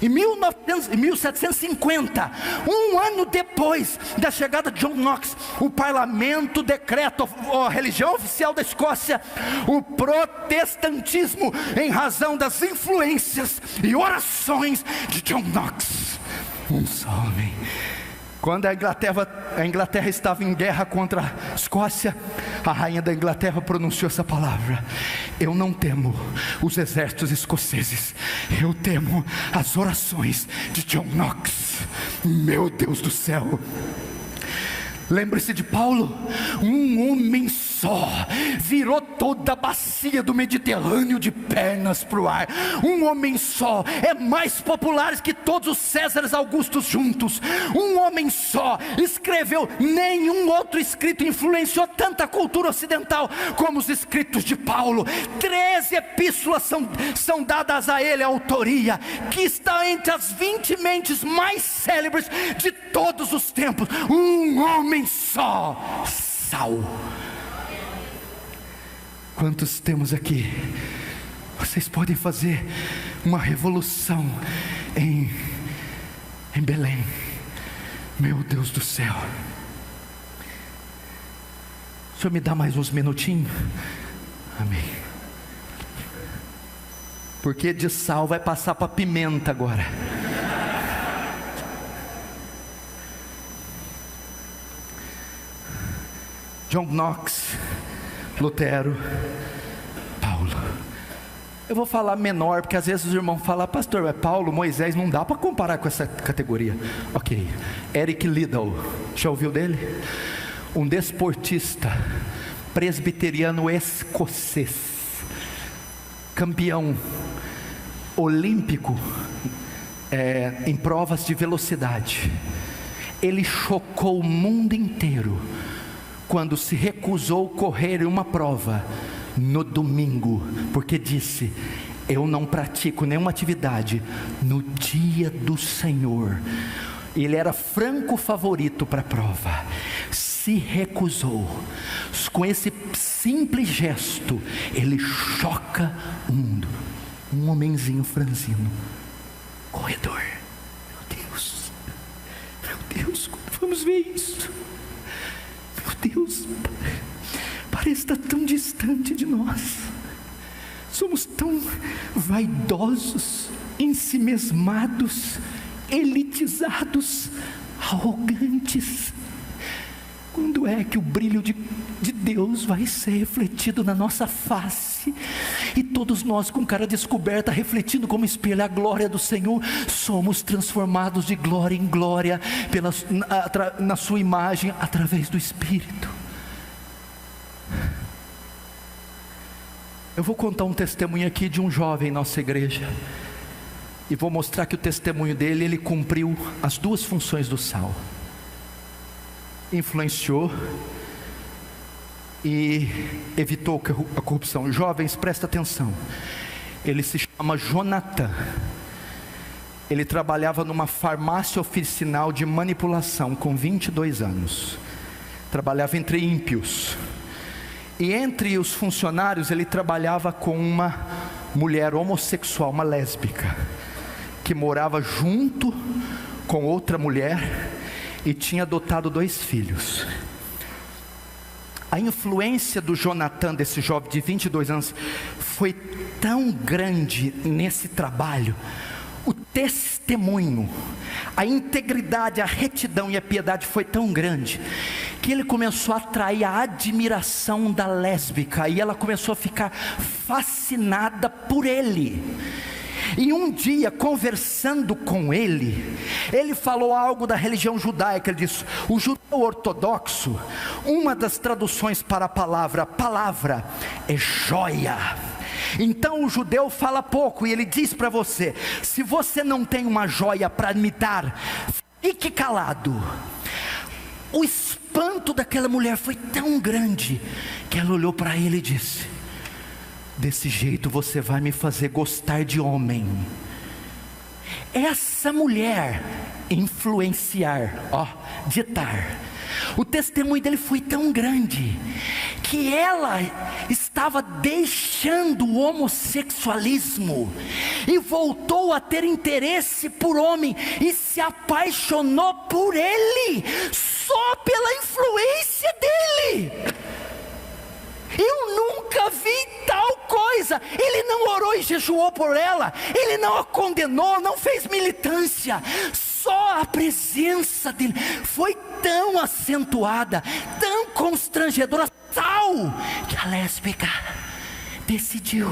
Em 1750, um ano depois da chegada de John Knox, o parlamento decreta a religião oficial da Escócia, o protestantismo, em razão das influências e orações de John Knox. Um só homem. Quando a Inglaterra estava em guerra contra a Escócia, a rainha da Inglaterra pronunciou essa palavra: eu não temo os exércitos escoceses, eu temo as orações de John Knox. Meu Deus do céu! Lembre-se de Paulo, um homem só virou toda a bacia do Mediterrâneo de pernas para o ar. Um homem só é mais popular que todos os Césares Augustos juntos. Um homem só escreveu, nenhum outro escrito influenciou tanta cultura ocidental como os escritos de Paulo. 13 epístolas são dadas a ele, a autoria, que está entre as 20 mentes mais célebres de todos os tempos. Um homem só, Saulo. Quantos temos aqui? Vocês podem fazer uma revolução em Belém. Meu Deus do céu. O Senhor me dá mais uns minutinhos? Amém. Porque de sal vai passar para pimenta agora. John Knox, Lutero, Paulo. Eu vou falar menor, porque às vezes os irmãos falam, pastor, é Paulo, Moisés, não dá para comparar com essa categoria. Ok. Eric Liddell, já ouviu dele? Um desportista presbiteriano escocês, campeão olímpico em provas de velocidade. Ele chocou o mundo inteiro quando se recusou correr uma prova no domingo, porque disse: eu não pratico nenhuma atividade no dia do Senhor. Ele era franco favorito para a prova, se recusou. Com esse simples gesto, ele choca o mundo. Um homenzinho franzino, corredor. Meu Deus, quando vamos ver isso? Meu Deus, parece estar tão distante de nós. Somos tão vaidosos, ensimesmados, elitizados, arrogantes. Quando é que o brilho de Deus vai ser refletido na nossa face? E todos nós com cara descoberta, refletindo como espelho a glória do Senhor, somos transformados de glória em glória na sua imagem, através do Espírito. Eu vou contar um testemunho aqui de um jovem em nossa igreja, e vou mostrar que o testemunho dele, ele cumpriu as duas funções do sal. Influenciou e evitou a corrupção. Jovens, presta atenção. Ele se chama Jonathan. Ele trabalhava numa farmácia oficinal de manipulação com 22 anos. Trabalhava entre ímpios. E entre os funcionários ele trabalhava com uma mulher homossexual, uma lésbica, que morava junto com outra mulher e tinha adotado 2 filhos. A influência do Jonathan, desse jovem de 22 anos, foi tão grande nesse trabalho. O testemunho, a integridade, a retidão e a piedade foi tão grande, que ele começou a atrair a admiração da lésbica, e ela começou a ficar fascinada por ele. E um dia, conversando com ele, ele falou algo da religião judaica. Ele disse: o judeu ortodoxo, uma das traduções para a palavra é joia. Então o judeu fala pouco, e ele diz para você: se você não tem uma joia para me dar, fique calado. O espanto daquela mulher foi tão grande, que ela olhou para ele e disse: desse jeito você vai me fazer gostar de homem. Essa mulher influenciar, ditar. O testemunho dele foi tão grande, que ela estava deixando o homossexualismo e voltou a ter interesse por homem, e se apaixonou por ele, só pela influência dele. Eu nunca vi tal coisa. Ele não orou e jejuou por ela, ele não a condenou, não fez militância. Só a presença dele foi tão acentuada, tão constrangedora, tal que a lésbica decidiu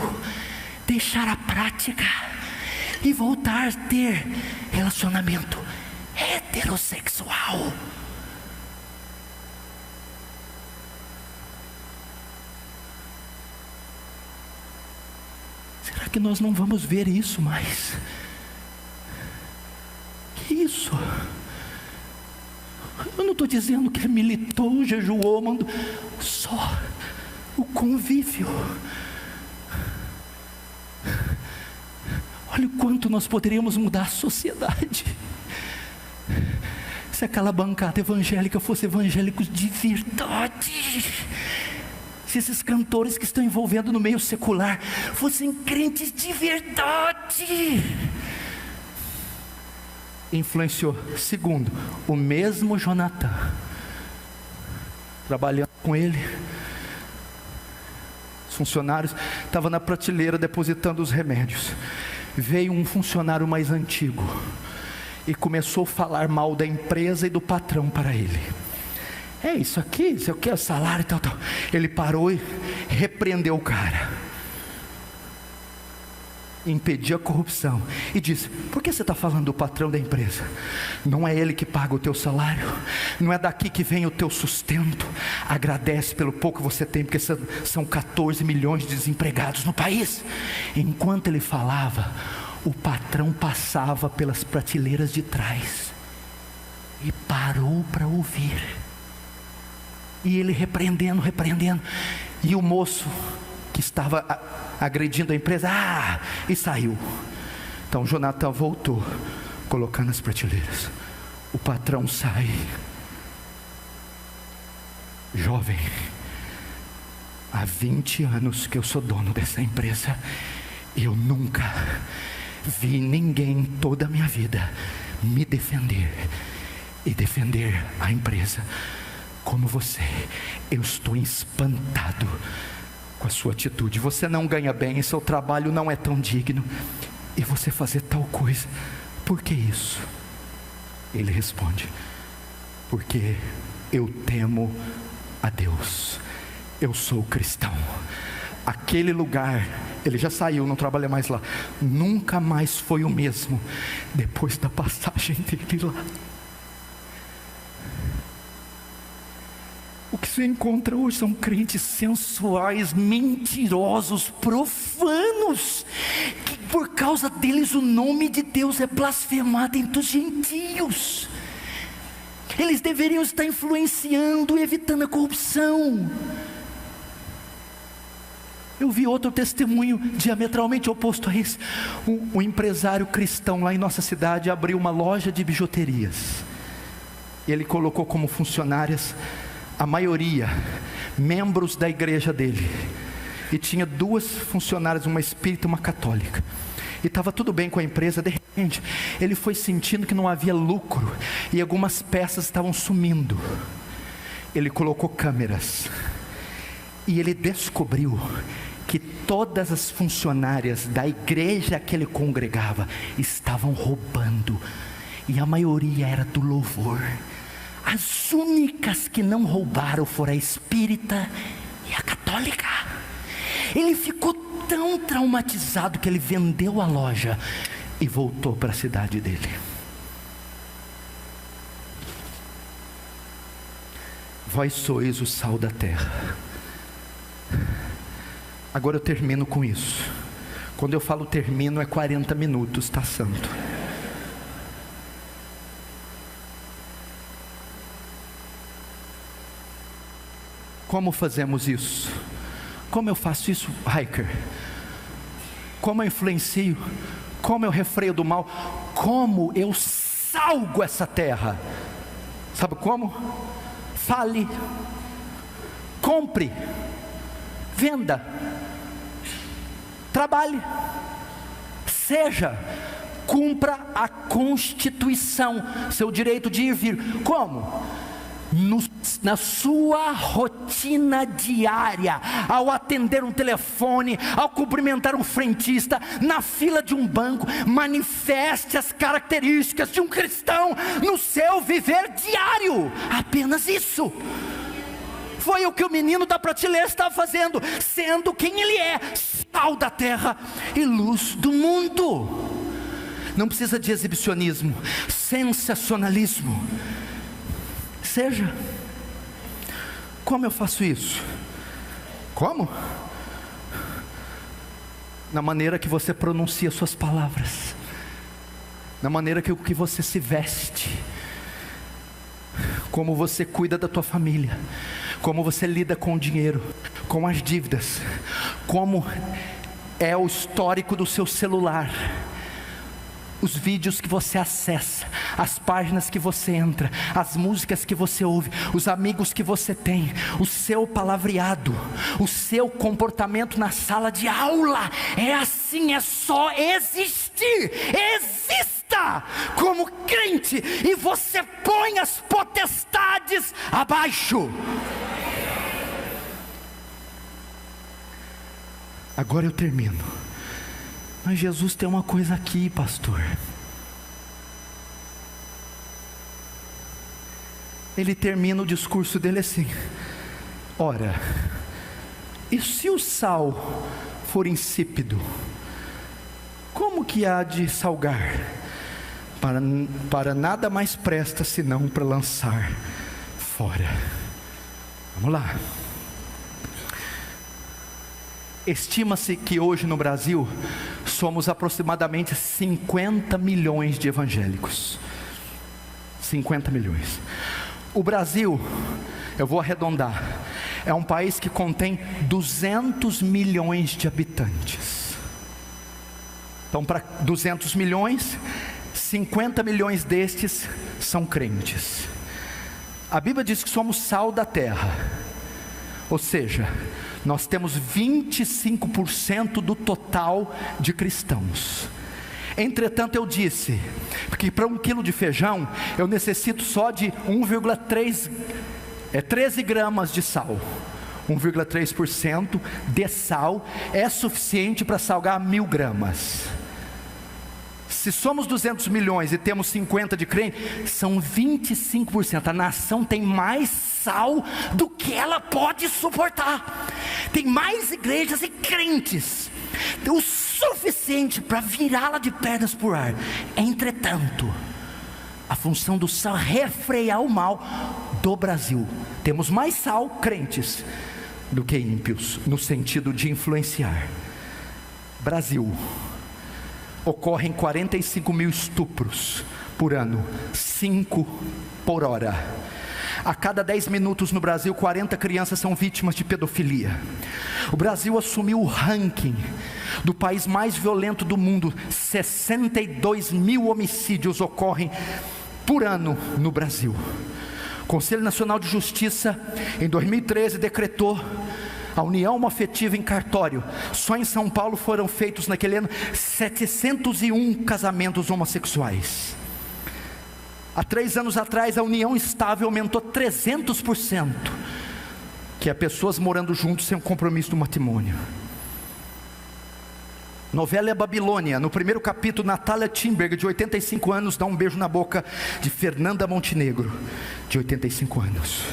deixar a prática e voltar a ter relacionamento heterossexual. que nós não vamos ver isso mais. Que isso? Eu não estou dizendo que ele militou, jejuou, mandou, só o convívio. Olha o quanto nós poderíamos mudar a sociedade se aquela bancada evangélica fosse evangélicos de verdade. Se esses cantores que estão envolvendo no meio secular fossem crentes de verdade. Influenciou. Segundo, o mesmo Jonatã, trabalhando com ele, os funcionários estavam na prateleira depositando os remédios. Veio um funcionário mais antigo e começou a falar mal da empresa e do patrão para ele. É isso aqui, isso aqui é o salário e tal. Ele parou e repreendeu o cara, impedir a corrupção, e disse: por que você está falando do patrão da empresa? Não é ele que paga o teu salário? Não é daqui que vem o teu sustento? Agradece pelo pouco que você tem, porque são 14 milhões de desempregados no país. Enquanto ele falava, o patrão passava pelas prateleiras de trás e parou para ouvir, e ele repreendendo, e o moço que estava agredindo a empresa, e saiu. Então Jonatã voltou, colocando as prateleiras. O patrão sai: jovem, há 20 anos que eu sou dono dessa empresa, e eu nunca vi ninguém em toda a minha vida me defender e defender a empresa como você. Eu estou espantado com a sua atitude. Você não ganha bem, seu trabalho não é tão digno, e você fazer tal coisa, por que isso? Ele responde: porque eu temo a Deus, eu sou cristão. Aquele lugar, ele já saiu, não trabalha mais lá, nunca mais foi o mesmo depois da passagem dele lá. O que você encontra hoje são crentes sensuais, mentirosos, profanos, que por causa deles o nome de Deus é blasfemado entre os gentios. Eles deveriam estar influenciando, evitando a corrupção. Eu vi outro testemunho diametralmente oposto a esse. Um empresário cristão lá em nossa cidade abriu uma loja de bijuterias. Ele colocou como funcionárias a maioria membros da igreja dele, e tinha 2 funcionárias, uma espírita e uma católica, e estava tudo bem com a empresa. De repente ele foi sentindo que não havia lucro, e algumas peças estavam sumindo. Ele colocou câmeras, e ele descobriu que todas as funcionárias da igreja que ele congregava estavam roubando, e a maioria era do louvor. As únicas que não roubaram foram a espírita e a católica. Ele ficou tão traumatizado que ele vendeu a loja e voltou para a cidade dele. Vós sois o sal da terra. Agora eu termino com isso. Quando eu falo termino, é 40 minutos, tá, santo? Como fazemos isso? Como eu faço isso, Hiker? Como eu influencio? Como eu refreio do mal? Como eu salgo essa terra? Sabe como? Fale, compre, venda, trabalhe, seja, cumpra a Constituição, seu direito de ir e vir. Como? Na sua rotina diária, ao atender um telefone, ao cumprimentar um frentista, na fila de um banco, manifeste as características de um cristão no seu viver diário. Apenas isso. Foi o que o menino da prateleira estava fazendo, sendo quem ele é, sal da terra e luz do mundo. Não precisa de exibicionismo, sensacionalismo. Seja. Como eu faço isso? Como? na maneira que você pronuncia suas palavras, na maneira que você se veste, como você cuida da tua família, como você lida com o dinheiro, com as dívidas, como é o histórico do seu celular, os vídeos que você acessa, as páginas que você entra, as músicas que você ouve, os amigos que você tem, o seu palavreado, o seu comportamento na sala de aula. É assim, é só existir. Exista como crente e você põe as potestades abaixo. Agora eu termino. Mas Jesus tem uma coisa aqui, pastor. Ele termina o discurso dele assim: ora, e se o sal for insípido, como que há de salgar? Para nada mais presta senão para lançar fora. Vamos lá. Estima-se que hoje no Brasil somos aproximadamente 50 milhões de evangélicos. 50 milhões. O Brasil, eu vou arredondar, é um país que contém 200 milhões de habitantes. Então, para 200 milhões, 50 milhões destes são crentes. A Bíblia diz que somos sal da terra, ou seja, nós temos 25% do total de cristãos. Entretanto, eu disse que para 1 quilo de feijão eu necessito só de 13 gramas de sal. 1,3% de sal é suficiente para salgar 1000 gramas. Se somos 200 milhões e temos 50 de crentes, são 25%. A nação tem mais sal do que ela pode suportar. Tem mais igrejas e crentes, o suficiente para virá-la de pernas por ar. Entretanto, a função do sal é refrear o mal do Brasil. Temos mais sal, crentes, do que ímpios, no sentido de influenciar. Brasil, ocorrem 45 mil estupros por ano, 5 por hora. A cada 10 minutos no Brasil, 40 crianças são vítimas de pedofilia. O Brasil assumiu o ranking do país mais violento do mundo. 62 mil homicídios ocorrem por ano no Brasil. O Conselho Nacional de Justiça, em 2013, decretou a união homoafetiva em cartório. Só em São Paulo foram feitos naquele ano 701 casamentos homossexuais. Há 3 anos atrás a união estável aumentou 300%, que é pessoas morando juntos sem um compromisso do matrimônio. Novela Babilônia, no primeiro capítulo, Natália Timberg, de 85 anos, dá um beijo na boca de Fernanda Montenegro, de 85 anos.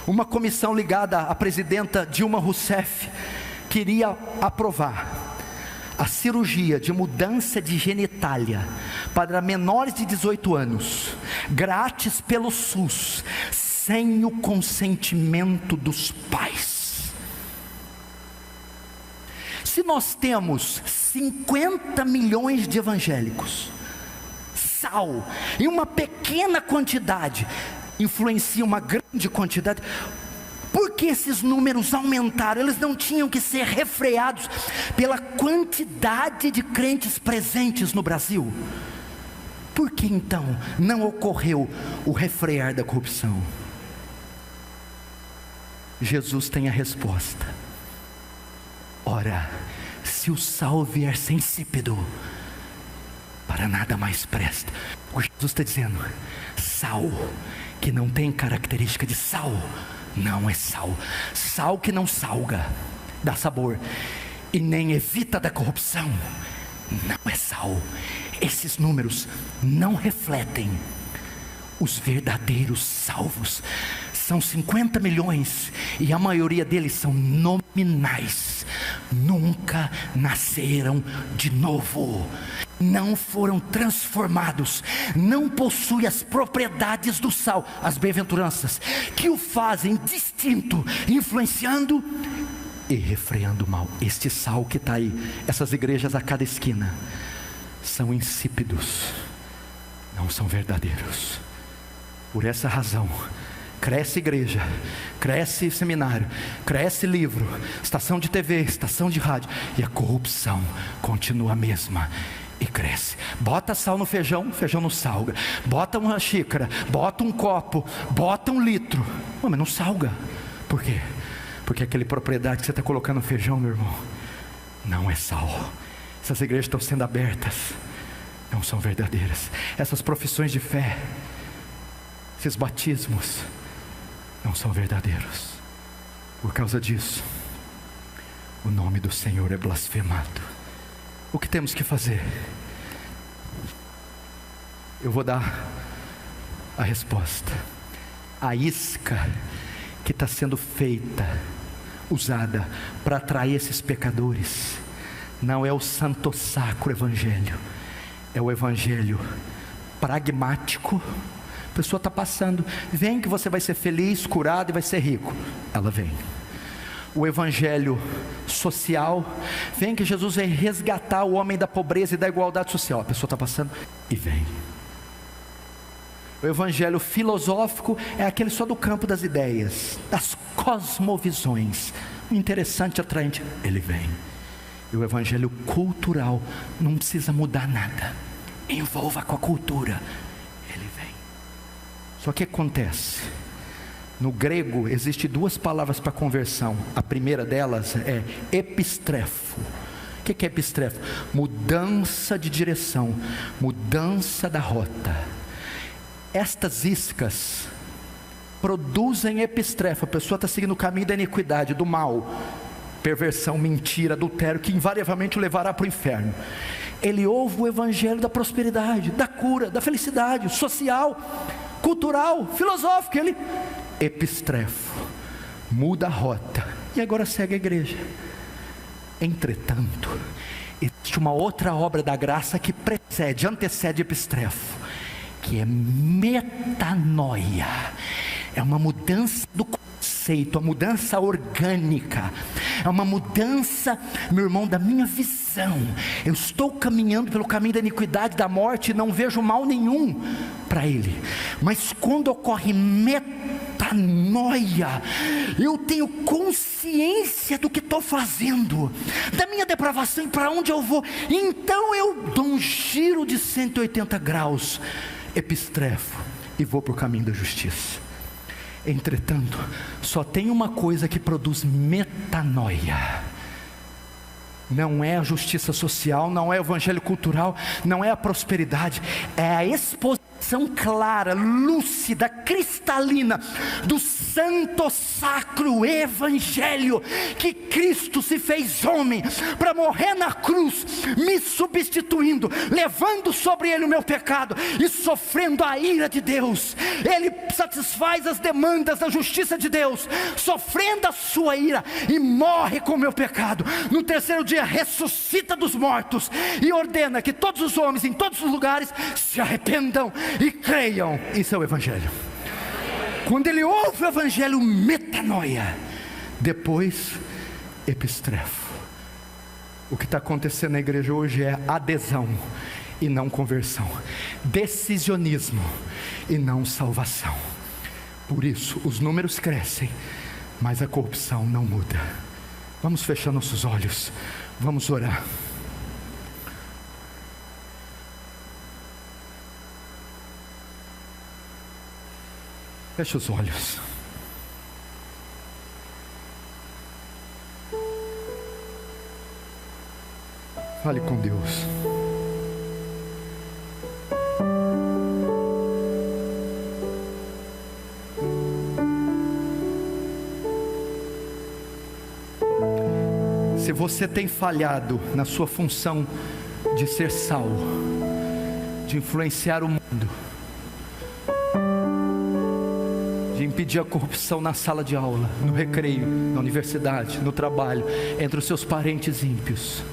Uma comissão ligada à presidenta Dilma Rousseff queria aprovar a cirurgia de mudança de genitália para menores de 18 anos, grátis pelo SUS, sem o consentimento dos pais. Se nós temos 50 milhões de evangélicos, sal, em uma pequena quantidade, influencia uma grande quantidade, por que esses números aumentaram? Eles não tinham que ser refreados pela quantidade de crentes presentes no Brasil? Por que então não ocorreu o refrear da corrupção? Jesus tem a resposta. Ora, se o sal vier ser insípido, para nada mais presta. O que Jesus está dizendo: sal que não tem característica de sal, não é sal. Sal que não salga, dá sabor, e nem evita da corrupção, não é sal. Esses números não refletem os verdadeiros salvos. São 50 milhões e a maioria deles são nominais. Nunca nasceram de novo, não foram transformados, não possuem as propriedades do sal, as bem-aventuranças, que o fazem distinto, influenciando e refreando o mal. Este sal que está aí, essas igrejas a cada esquina, são insípidos, não são verdadeiros. Por essa razão, cresce igreja, cresce seminário, cresce livro, estação de TV, estação de rádio, e a corrupção continua a mesma e cresce. Bota sal no feijão, feijão não salga. Bota uma xícara, bota um copo, bota 1 litro, mas não salga. Por quê? Porque aquela propriedade que você está colocando no feijão, meu irmão, não é sal. Essas igrejas estão sendo abertas, não são verdadeiras. Essas profissões de fé, esses batismos, não são verdadeiros. Por causa disso, o nome do Senhor é blasfemado. O que temos que fazer? Eu vou dar a resposta. A isca que está sendo feita, usada para atrair esses pecadores, não é o santo sacro evangelho, é o evangelho pragmático. A pessoa está passando, vem que você vai ser feliz, curado e vai ser rico. Ela vem. O evangelho social, vem que Jesus vai resgatar o homem da pobreza e da igualdade social. A pessoa está passando e vem. O evangelho filosófico é aquele só do campo das ideias, das cosmovisões, o interessante, atraente, ele vem. E o evangelho cultural não precisa mudar nada, envolva com a cultura, ele vem. Só que acontece, no grego existem 2 palavras para conversão. A primeira delas é epistrefo. O que é epistrefo? Mudança de direção, mudança da rota. Estas iscas produzem epistrefo. A pessoa está seguindo o caminho da iniquidade, do mal, perversão, mentira, adultério, que invariavelmente o levará para o inferno. Ele ouve o evangelho da prosperidade, da cura, da felicidade, social, cultural, filosófico. Ele, epistrefo, muda a rota e agora segue a igreja. Entretanto, existe uma outra obra da graça que antecede epistrefo, que é metanoia. É uma mudança do conceito, uma mudança orgânica, é uma mudança, meu irmão, da minha visão. Eu estou caminhando pelo caminho da iniquidade, da morte, e não vejo mal nenhum para ele. Mas quando ocorre metanoia, eu tenho consciência do que estou fazendo, da minha depravação e para onde eu vou. Então eu dou um giro de 180 graus, epistrefo, e vou para o caminho da justiça. Entretanto, só tem uma coisa que produz metanoia. Não é a justiça social, não é o evangelho cultural, não é a prosperidade, é a exposição clara, lúcida, cristalina do santo sacro evangelho, que Cristo se fez homem para morrer na cruz, me substituindo, levando sobre ele o meu pecado e sofrendo a ira de Deus. Ele satisfaz as demandas da justiça de Deus, sofrendo a sua ira, e morre com o meu pecado. No terceiro dia ressuscita dos mortos e ordena que todos os homens em todos os lugares se arrependam e creiam. Isso é o evangelho. Quando ele ouve o evangelho, metanoia, depois epistrefo. O que está acontecendo na igreja hoje é adesão e não conversão, decisionismo e não salvação. Por isso os números crescem, mas a corrupção não muda. Vamos fechar nossos olhos, vamos orar. Feche os olhos. Fale com Deus. Se você tem falhado na sua função de ser sal, de influenciar o mundo, de impedir a corrupção na sala de aula, no recreio, na universidade, no trabalho, entre os seus parentes ímpios,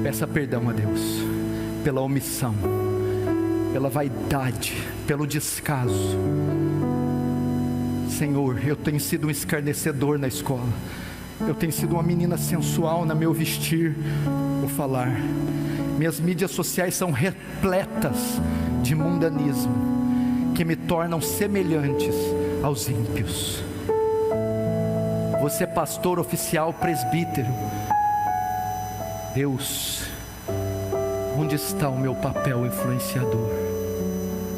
peça perdão a Deus pela omissão, pela vaidade, pelo descaso. Senhor, eu tenho sido um escarnecedor na escola, Eu tenho sido uma menina sensual no meu vestir, o falar. Minhas mídias sociais são repletas de mundanismo, que me tornam semelhantes aos ímpios. Você é pastor, oficial, presbítero. Deus, onde está o meu papel influenciador?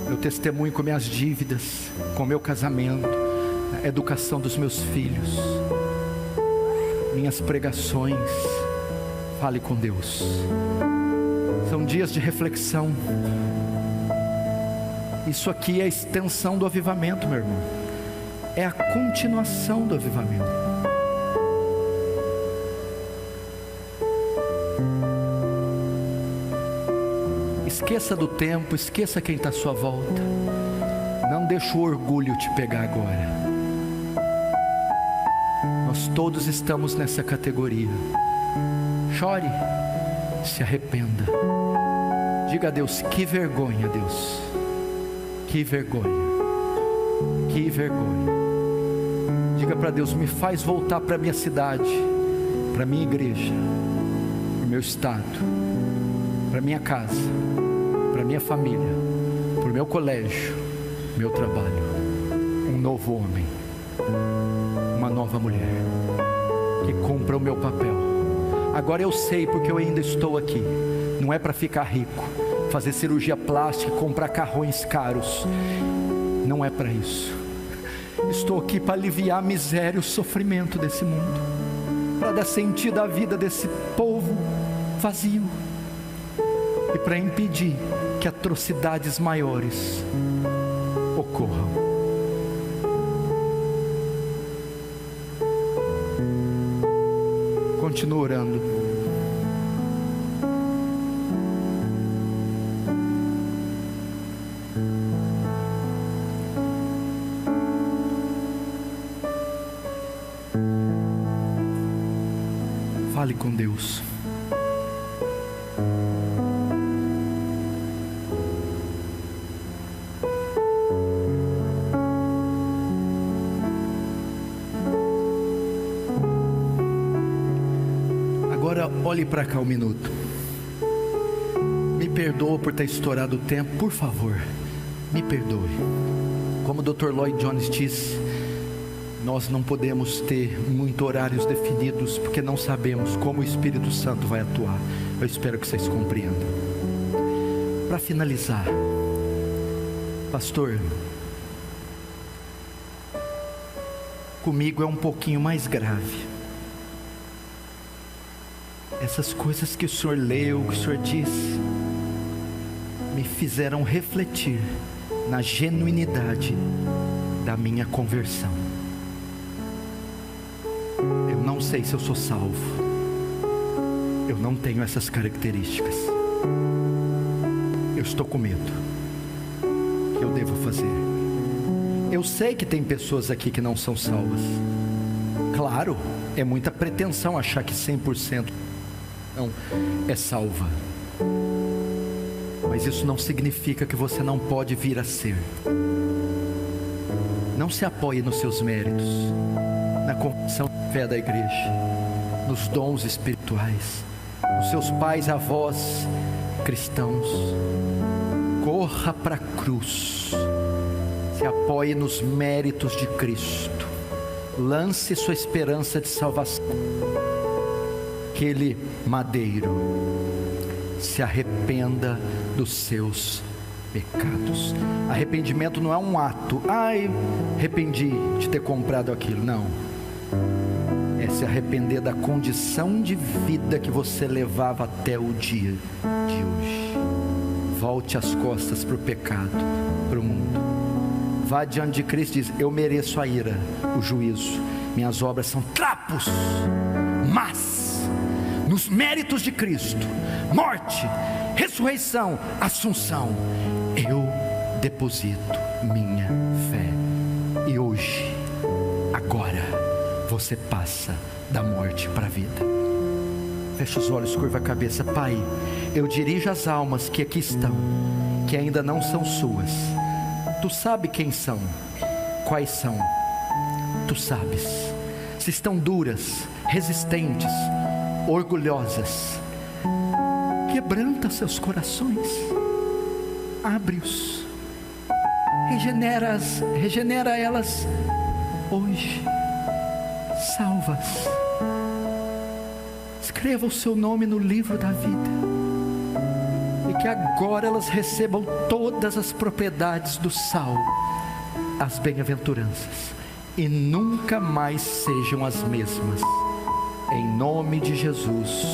Eu testemunho com minhas dívidas, com meu casamento, a educação dos meus filhos, minhas pregações. Fale com Deus. São dias de reflexão. Isso aqui é a extensão do avivamento, meu irmão. É a continuação do avivamento. Esqueça do tempo, esqueça quem está à sua volta. Não deixe o orgulho te pegar agora. Nós todos estamos nessa categoria. Chore, se arrependa. Diga a Deus: que vergonha, Deus. Que vergonha. Que vergonha. Diga para Deus: me faz voltar para a minha cidade, para a minha igreja, para o meu estado, para a minha casa, para a minha família, para o meu colégio, meu trabalho. Um novo homem, uma nova mulher, que cumpra o meu papel. Agora eu sei porque eu ainda estou aqui. Não é para ficar rico, fazer cirurgia plástica, comprar carrões caros. Não é para isso. Estou aqui para aliviar a miséria e o sofrimento desse mundo, para dar sentido à vida desse povo vazio, e para impedir que atrocidades maiores ocorram. Continue orando. Fale com Deus. Agora olhe para cá um minuto. Me perdoa por ter estourado o tempo, por favor, me perdoe. Como o Dr. Lloyd Jones disse, nós não podemos ter muitos horários definidos, porque não sabemos como o Espírito Santo vai atuar. Eu espero que vocês compreendam. Para finalizar, pastor, comigo é um pouquinho mais grave. Essas coisas que o senhor leu, que o senhor disse, me fizeram refletir na genuinidade da minha conversão. Eu não sei se eu sou salvo. Eu não tenho essas características. Eu estou com medo. O que eu devo fazer? Eu sei que tem pessoas aqui que não são salvas. Claro, é muita pretensão achar que 100% não é salva. Mas isso não significa que você não pode vir a ser. Não se apoie nos seus méritos, na confissão de fé da igreja, nos dons espirituais, nos seus pais e avós cristãos. Corra para a cruz, se apoie nos méritos de Cristo, lance sua esperança de salvação. Aquele madeiro, se arrependa dos seus pecados. Arrependimento não é um ato, ai, arrependi de ter comprado aquilo, não. É se arrepender da condição de vida que você levava até o dia de hoje. Volte as costas para o pecado, para o mundo. Vá diante de Cristo e diz: eu mereço a ira, o juízo, minhas obras são trapos, mas nos méritos de Cristo, morte, ressurreição, assunção, eu deposito minha fé. E hoje, agora, você passa da morte para a vida. Fecha os olhos, curva a cabeça. Pai, eu dirijo as almas que aqui estão, que ainda não são suas. Tu sabes quem são, quais são. Tu sabes. Se estão duras, resistentes, orgulhosas. Quebranta seus corações, abre-os, regenera elas hoje, salva-as. Escreva o seu nome no livro da vida, e que agora elas recebam todas as propriedades do sal, as bem-aventuranças, e nunca mais sejam as mesmas. Em nome de Jesus.